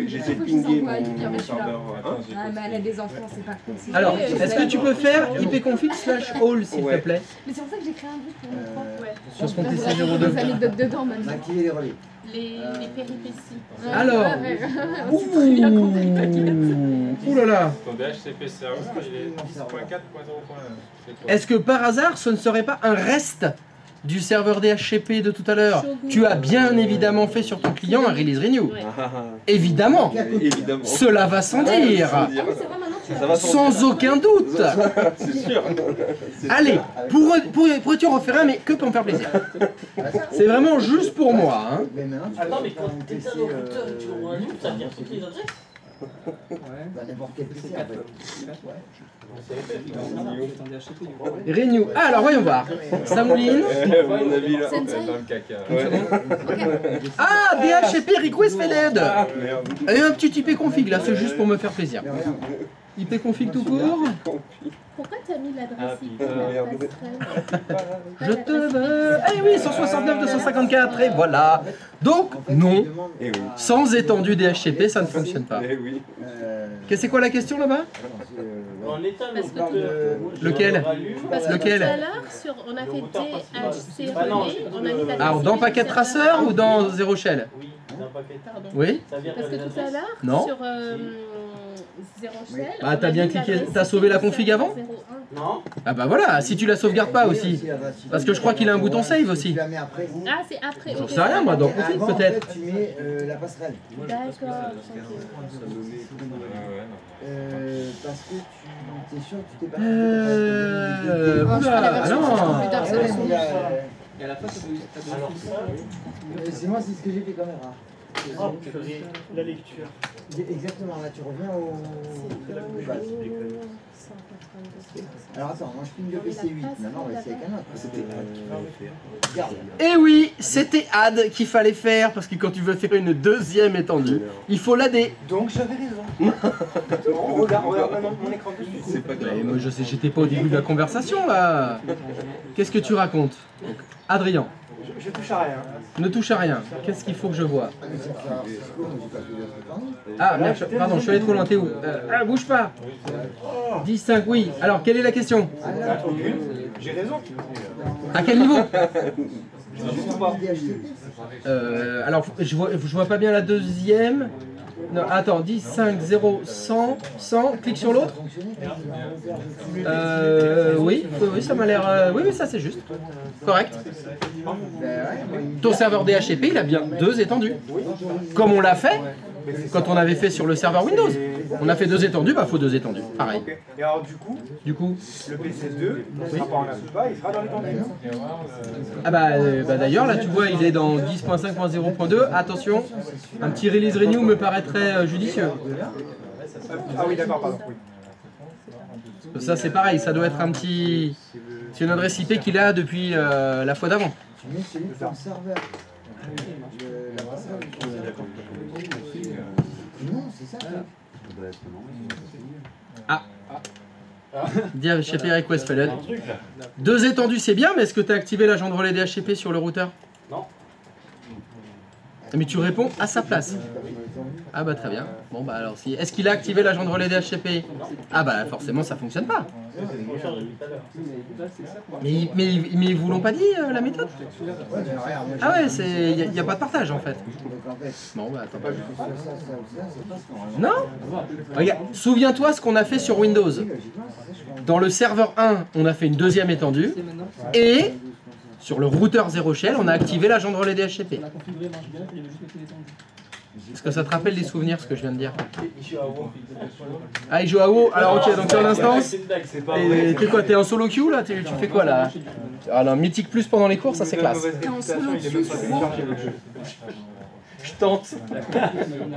J'ai essayé de pinguer mon serveur. Ah, mais elle a des enfants, c'est pas possible. Alors, est-ce que tu peux faire ipconfig/all s'il te plaît? Mais c'est pour ça que j'ai créé un truc pour mon prof. Ouais. Sur son PC Des 02. anecdotes dedans maintenant. Activer les relais. Les péripéties. Alors, ouh là là. Ton DHCP serveur, il est 10.4.0.1. Est-ce que par hasard, ce ne serait pas un reste du serveur DHCP de tout à l'heure? Tu as bien évidemment fait sur ton client un release renew. Évidemment. Évidemment. Cela va sans dire. Sans aucun doute. C'est sûr. Allez, pourrais-tu en refaire un, mais que pour me faire plaisir. C'est vraiment juste pour moi. Hein. Attends, mais quand t'es un locuteur et tu envoies un numéro, ça veut dire toutes les adresses? Bah, n'importe quel PC, en fait. Renew. Ah, alors voyons voir. Samouline. À mon avis, là, on est dans le caca. Ah, DHCP request failed. Et un petit ipconfig là, c'est juste pour me faire plaisir. Ipconfig tout court. Pourquoi t'as mis l'adresse IP? Je te veux. Eh oui, 169 254 et voilà. Donc non, sans étendue DHCP, ça ne fonctionne pas. C'est quoi la question là-bas? En état Lequel? Parce que Lequel? tout à l'heure, on a fait DHC relais, on a mis la Alors dans paquet traceur ou dans Zero Shell? Oui, dans paquet. Pardon. Oui. Parce que tout à l'heure, Non. sur Zero Shell. Bah t'as bien cliqué, t'as sauvé la config avant? Non. Ah bah voilà, si tu la sauvegardes pas aussi. Parce que je crois qu'il a un bouton save aussi. Ah, c'est après. J'en sais rien moi, dans config peut-être. Tu mets la passerelle. D'accord. Parce que tu es sûr que tu t'es pas Oula, non. C'est moi, c'est ce que j'ai fait comme erreur. Oh, la lecture. Exactement, là tu reviens au... base. Alors attends, moi je ping le PC8, maintenant on va essayer avec un autre. C'était Garde. Et oui, c'était add qu'il fallait faire, parce que quand tu veux faire une deuxième étendue, il faut l'adder. Donc j'avais raison. Regarde mon écran dessus. C'est pas grave. Mais moi je sais, j'étais pas au début de la conversation là. Qu'est-ce que tu racontes? Adrien. Je touche à rien. Ne touche à rien. Qu'est-ce qu'il faut que je vois? Ah merde, pardon, je suis allé trop loin, t'es où? Bouge pas. 10, 5, oui. Alors, quelle est la question? Aucune. J'ai raison. À quel niveau? Je sais pas. Alors, je vois pas bien la deuxième. Non, attends, 10, 5, 0, 100, 100, clique sur l'autre. Oui, ça m'a l'air... oui, mais ça c'est juste. Correct. Ton serveur DHCP, il a bien 2 étendues. Comme on l'a fait quand on avait fait sur le serveur Windows. On a fait 2 étendues, bah faut 2 étendues. Pareil. Et alors du coup, le PC2 ne sera pas en Asuba, il sera dans l'étendue. Ah bah d'ailleurs, là tu vois, il est dans 10.5.0.2. Attention, un petit release renew me paraîtrait judicieux. Ah oui, d'accord, pardon. Oui. Ça c'est pareil, ça doit être un petit... C'est une adresse IP qu'il a depuis la fois d'avant. Tu mets celui de ton serveur. Non, c'est ça. Ah. DHCP request failed. 2 étendues c'est bien, mais est-ce que tu as activé l'agent de relais DHCP sur le routeur? Non. Mais tu réponds à sa place. Ah bah très bien. Bon bah alors si. Est-ce qu'il a activé l'agent de relais DHCP? Ah bah forcément ça fonctionne pas. Mais ils vous l'ont pas dit la méthode? Ah ouais, il n'y a pas de partage en fait. Bon bah attends. Non. Regarde, souviens-toi ce qu'on a fait sur Windows. Dans le serveur 1, on a fait une deuxième étendue. Et sur le routeur 0 shell, on a activé l'agent de relais DHCP. Est-ce que ça te rappelle des souvenirs, ce que je viens de dire? Ah, il joue à WoW. Alors ok, donc t'es en instance. Et t'es quoi? T'es en solo queue là? Tu fais quoi là? Alors Mythique Plus pendant les cours, ça c'est classe. T'es en solo queue sur WoW? Je tente.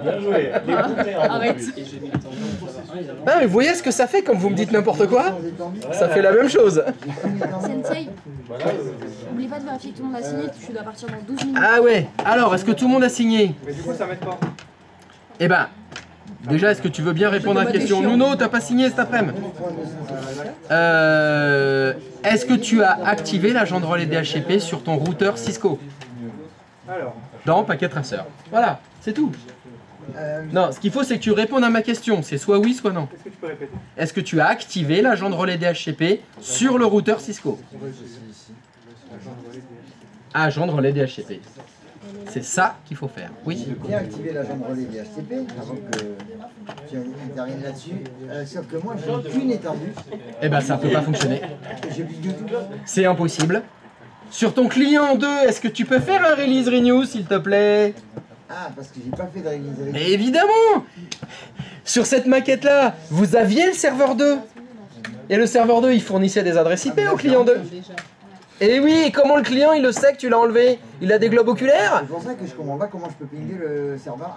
Bien joué. Arrête. Ah mais vous voyez ce que ça fait quand vous me dites n'importe quoi? Ça fait la même chose. Sensei, n'oublie pas de vérifier que tout le monde a signé, tu dois partir dans 12 minutes. Ah ouais. Alors, est-ce que tout le monde a signé? Mais du coup, ça m'aide pas. Eh ben, déjà, est-ce que tu veux bien répondre à la question? Nuno, t'as pas signé cet après-midi? Est-ce que tu as activé l'agent de relais DHCP sur ton routeur Cisco? Alors. Dans Packet Tracer. Voilà, c'est tout. Non, ce qu'il faut, c'est que tu répondes à ma question. C'est soit oui, soit non. Est-ce que tu peux répéter? Est-ce que tu as activé l'agent de relais DHCP sur le routeur Cisco? Agent de relais DHCP. C'est ça qu'il faut faire. Oui. J'ai bien activé l'agent de relais DHCP avant que tu interviennes là-dessus. Sauf que moi, j'ai qu'une étendue. Eh ben, ça peut pas fonctionner. J'ai plus du tout. C'est impossible. Sur ton client 2, est-ce que tu peux faire un release renew, s'il te plaît? Ah, parce que j'ai pas fait de release renew. Mais évidemment! Sur cette maquette-là, vous aviez le serveur 2. Et le serveur 2, il fournissait des adresses IP au client 2. Et oui, et comment le client, il le sait que tu l'as enlevé? Il a des globes oculaires? C'est pour ça que je comprends pas comment je peux pinguer le serveur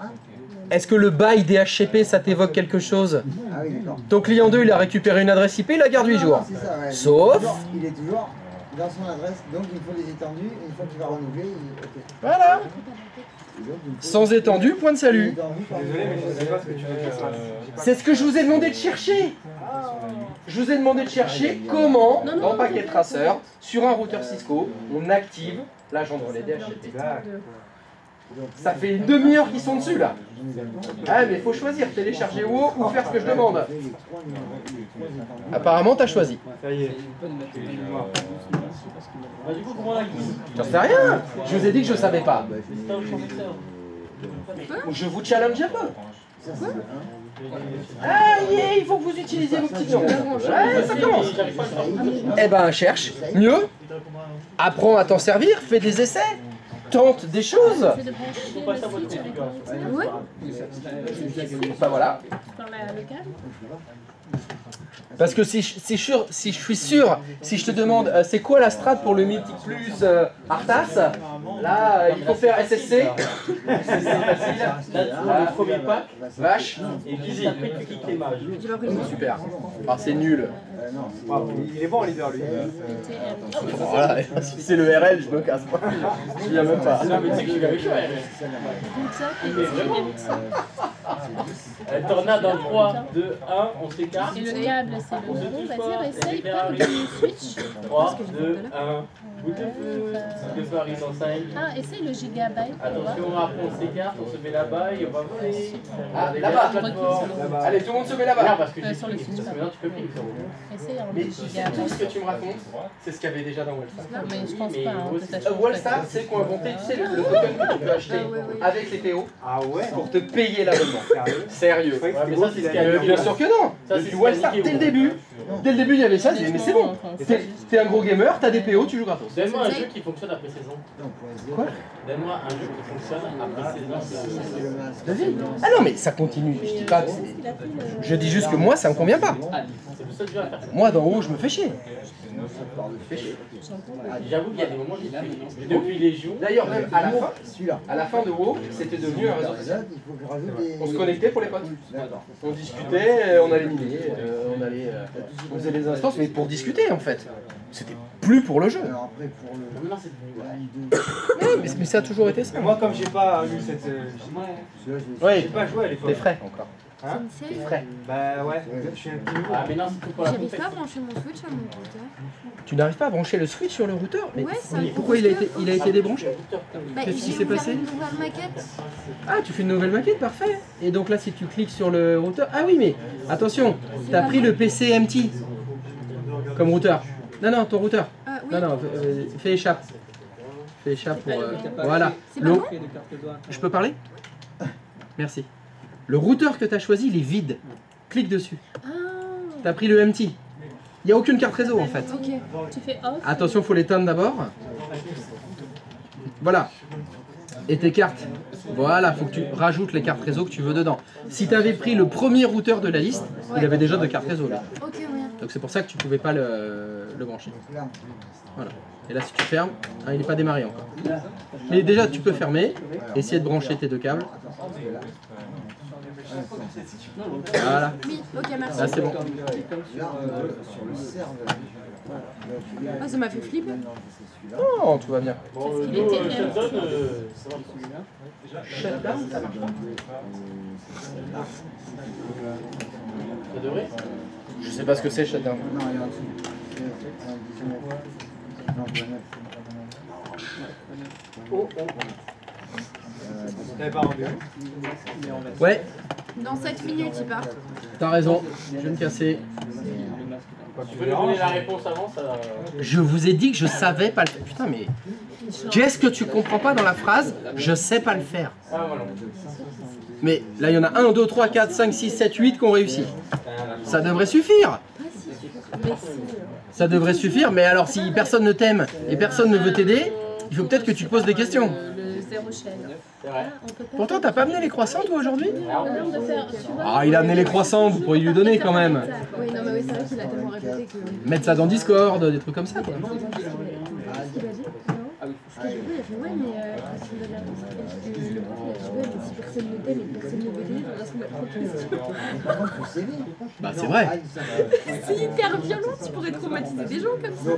1. Est-ce que le bail DHCP, ça t'évoque quelque chose? Ah oui, d'accord. Ton client 2, il a récupéré une adresse IP, il la garde 8 jours. C'est ça, ouais. Sauf... Il est toujours dans son adresse, donc il faut les étendues, et une fois qu'il va renouveler, ok. Voilà. Sans étendue, point de salut. Désolé, mais je sais pas ce que tu veux dire. C'est ce que je vous ai demandé de chercher. Je vous ai demandé de chercher comment, dans Packet Tracer, sur un routeur Cisco, on active l'agent de relais DHCP. Ça fait une demi-heure qu'ils sont dessus là. Ah mais il faut choisir, télécharger WoW ou faire ce que je demande. Apparemment t'as choisi. Ça y est. Du coup, comment on l'a dit? J'en sais rien. Je vous ai dit que je savais pas. Je vous challenge un peu. Ah yeah, il faut que vous utilisiez vos petits noms. Ouais, ça commence. Eh ben cherche, mieux. Apprends à t'en servir, fais des essais. Tente des choses. Ouais. Bah voilà. Par le câble. Parce que si je suis sûr, si je te demande c'est quoi la strat pour le Mythique Plus Arthas, Là, il faut faire SSC. C'est facile. Là, le premier pack. Vache. Et visite, après tu cliques les mages. Super. Ah, c'est nul. Il est bon en leader lui. Voilà, si c'est le RL, je me casse. Je viens même pas. Non, mais tu sais que je suis avec toi, Tornade dans 3, 2, 1, on s'écarte. Et le câble, c'est le On se bon. touche Vas-y, pas, essaye, et prends le switch. 3, 2, 1. Boule de feu. Boule de feu arrive dans 5. Ah, essaye le gigabyte. Attention, après on s'écarte, on se met là-bas et on va voler. Ah, là-bas. Allez, tout le monde se met là-bas. Parce que sur le switch. maintenant tu peux plus. Essaye en Mais gigabyte. tout ce que tu me racontes, c'est ce qu'il y avait déjà dans Wallstar. Non, mais je pense pas. Hein, que ça change Wallstar, c'est qu'on a inventé, tu sais, le token que tu peux acheter avec les PO pour te payer l'abonnement. Sérieux. Ouais, mais ça c'est ce qu'il y a. Bien sûr que non. Depuis Wallstar, dès le début, il y avait ça. Mais c'est bon. T'es un gros gamer, t'as des PO, tu joues gratos. Donne-moi un jeu qui fonctionne après saison. Quoi? Donne-moi un jeu qui fonctionne après saison. Vas-y. Ah non, mais ça continue. Je dis pas que je dis juste que moi, ça me convient pas. C'est le seul jeu à faire ça. Moi, d'en haut, je me fais chier. J'avoue qu'il y a des moments qui fait. Depuis les jours. D'ailleurs, même à la fin de WoW, c'était devenu un réseau social. On se connectait pour les potes. On discutait, on allait miner, on faisait des instances, mais pour discuter en fait. C'était plus pour le jeu. Maintenant c'est devenu. Mais ça a toujours été ça. Moi, comme j'ai pas eu cette. Ouais, j'ai pas joué à l'époque. t'es frais encore. Hein? C'est une série. Frais. Bah ouais, je suis un petit nouveau. Ah, mais non, c'est tout pour la J'arrive compète. pas à brancher mon Switch à mon routeur. Tu n'arrives pas à brancher le switch sur le routeur? Mais Ouais, c'est un pourquoi il a été débranché? Bah, Qu'est-ce qui j'ai s'est ouvert passé? une nouvelle maquette. Ah, tu fais une nouvelle maquette, parfait. Et donc là, si tu cliques sur le routeur... Ah oui, mais attention, t'as pris le PC MT comme routeur. Non, ton routeur. Ah oui. Non, fais échappe. Fais échappe pour... voilà. C'est pas bon? Je peux parler? Merci. Le routeur que tu as choisi, il est vide. Clique dessus. Ah, Tu as pris le MT. Il n'y a aucune carte réseau en fait. Ok. tu fais off. Attention, il faut l'éteindre d'abord. Voilà. Et tes cartes. Voilà, il faut que tu rajoutes les cartes réseau que tu veux dedans. Si tu avais pris le premier routeur de la liste, il avait déjà 2 cartes réseau. Là. Ok, ouais. Donc c'est pour ça que tu pouvais pas le brancher. Voilà. Et là, si tu fermes, hein, il n'est pas démarré encore. Mais déjà, tu peux fermer, essayer de brancher tes 2 câbles. Voilà. Oui, ok, merci. Là, c'est bon. Ah, ça m'a fait flipper. Oh, tout va bien. Bon, Parce qu'il nous, était Sheldon, ça va. Shutdown, ça marche pas. Ça devrait. Je sais pas ce que c'est, shutdown. T'avais pas rendez-vous? Ouais, Dans 7 minutes, il part. t'as raison, je vais me casser. Tu peux nous donner la réponse avant ça. Je vous ai dit que je savais pas le faire. Putain, mais qu'est-ce que tu comprends pas dans la phrase? Je sais pas le faire. Ah, voilà. Mais là, il y en a 1, 2, 3, 4, 5, 6, 7, 8 qui ont réussi. Ça devrait suffire. Ça devrait suffire, mais alors si personne ne t'aime et personne ne veut t'aider, il faut peut-être que tu te poses des questions. Le zéro chaîne. C'est vrai. Pourtant, t'as pas amené les croissants toi aujourd'hui? Non, de faire, tu vois, Ah, il a amené les croissants, vous pourriez lui donner quand même. Oui, non, mais oui, c'est vrai qu'il a tellement répété que. Mettre ça dans Discord, des trucs comme ça quoi. Parce que du coup, il a fait ouais, mais si vous avez la réponse, le prof, il a dit ouais, mais si personne ne t'aime et personne ne veut t'aider, on va se mettre trop de questions. Bah c'est vrai. C'est hyper violent, tu pourrais traumatiser des gens comme ça.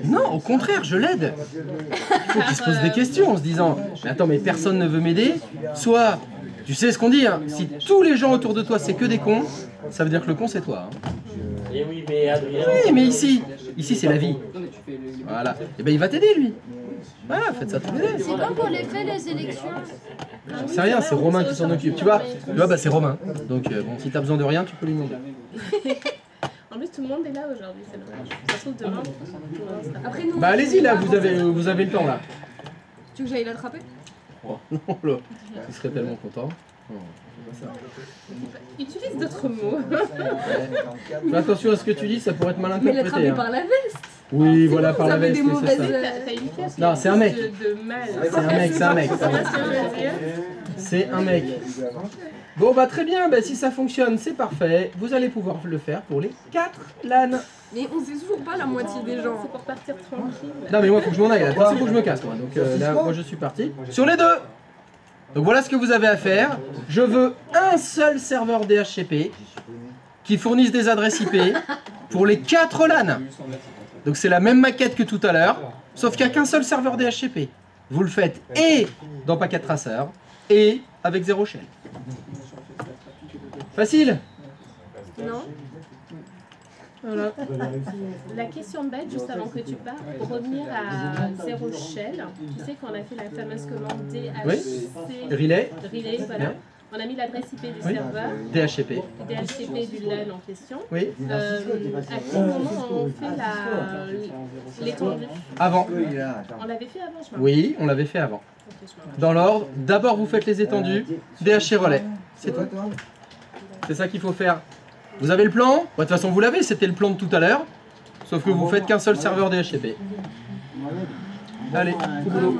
Non, au contraire, je l'aide. Il faut qu'il se pose des questions en se disant mais attends, mais personne ne veut m'aider. Soit, tu sais ce qu'on dit, hein, si tous les gens autour de toi c'est que des cons, ça veut dire que le con c'est toi. Hein. Et oui, mais Adrien. Oui, mais ici c'est la vie. Voilà. Et ben il va t'aider lui. Voilà, faites ça tous les deux. C'est comme pour les faits, les élections. C'est rien, c'est Romain qui s'en occupe. Tu vois, bah c'est Romain. Donc bon, si t'as besoin de rien, tu peux lui demander. En plus, tout le monde est là aujourd'hui, c'est dommage. Ça se trouve demain. Après, nous. Bah allez-y là, vous avez le temps là. Tu veux que j'aille l'attraper? Non là, il serait tellement content. Utilise d'autres mots. Fais attention à ce que tu dis, ça pourrait être mal Mais interprété. l'attraper Hein. par la veste. Oui, voilà, par la avez veste, des oui, c'est ça. mauvaises. T'as une pièce. Non, c'est un mec. De mal. C'est un mec, c'est un mec. Ça va, ce que je veux dire. C'est un mec. Bon bah très bien, bah, si ça fonctionne, c'est parfait. Vous allez pouvoir le faire pour les 4 LAN. Mais on sait toujours pas la moitié des gens. C'est pour partir tranquille. Non mais moi faut que je m'en aille, là, faut que je me casse moi. Donc là moi je suis parti. Sur les 2. Donc voilà ce que vous avez à faire. Je veux un seul serveur DHCP qui fournisse des adresses IP pour les 4 LAN. Donc c'est la même maquette que tout à l'heure, sauf qu'il n'y a qu'un seul serveur DHCP. Vous le faites et dans Packet Tracer et avec Zero Shell. Facile? Non. Voilà. La question de bête, juste avant que tu partes, pour revenir à Zero Shell, tu sais qu'on a fait la fameuse commande DHC... Oui. Relay. Relay, voilà. On a mis l'adresse IP du serveur. DHCP. DHCP du LAN en question. Oui. À quel moment on fait l'étendue? Avant. On l'avait fait avant, je crois. Oui, on l'avait fait avant. Dans l'ordre, d'abord vous faites les étendues, DHC relais. C'est tout. C'est ça qu'il faut faire. Vous avez le plan? De toute façon vous l'avez, c'était le plan de tout à l'heure. Sauf que vous faites qu'un seul serveur DHCP. Allez, au boulot.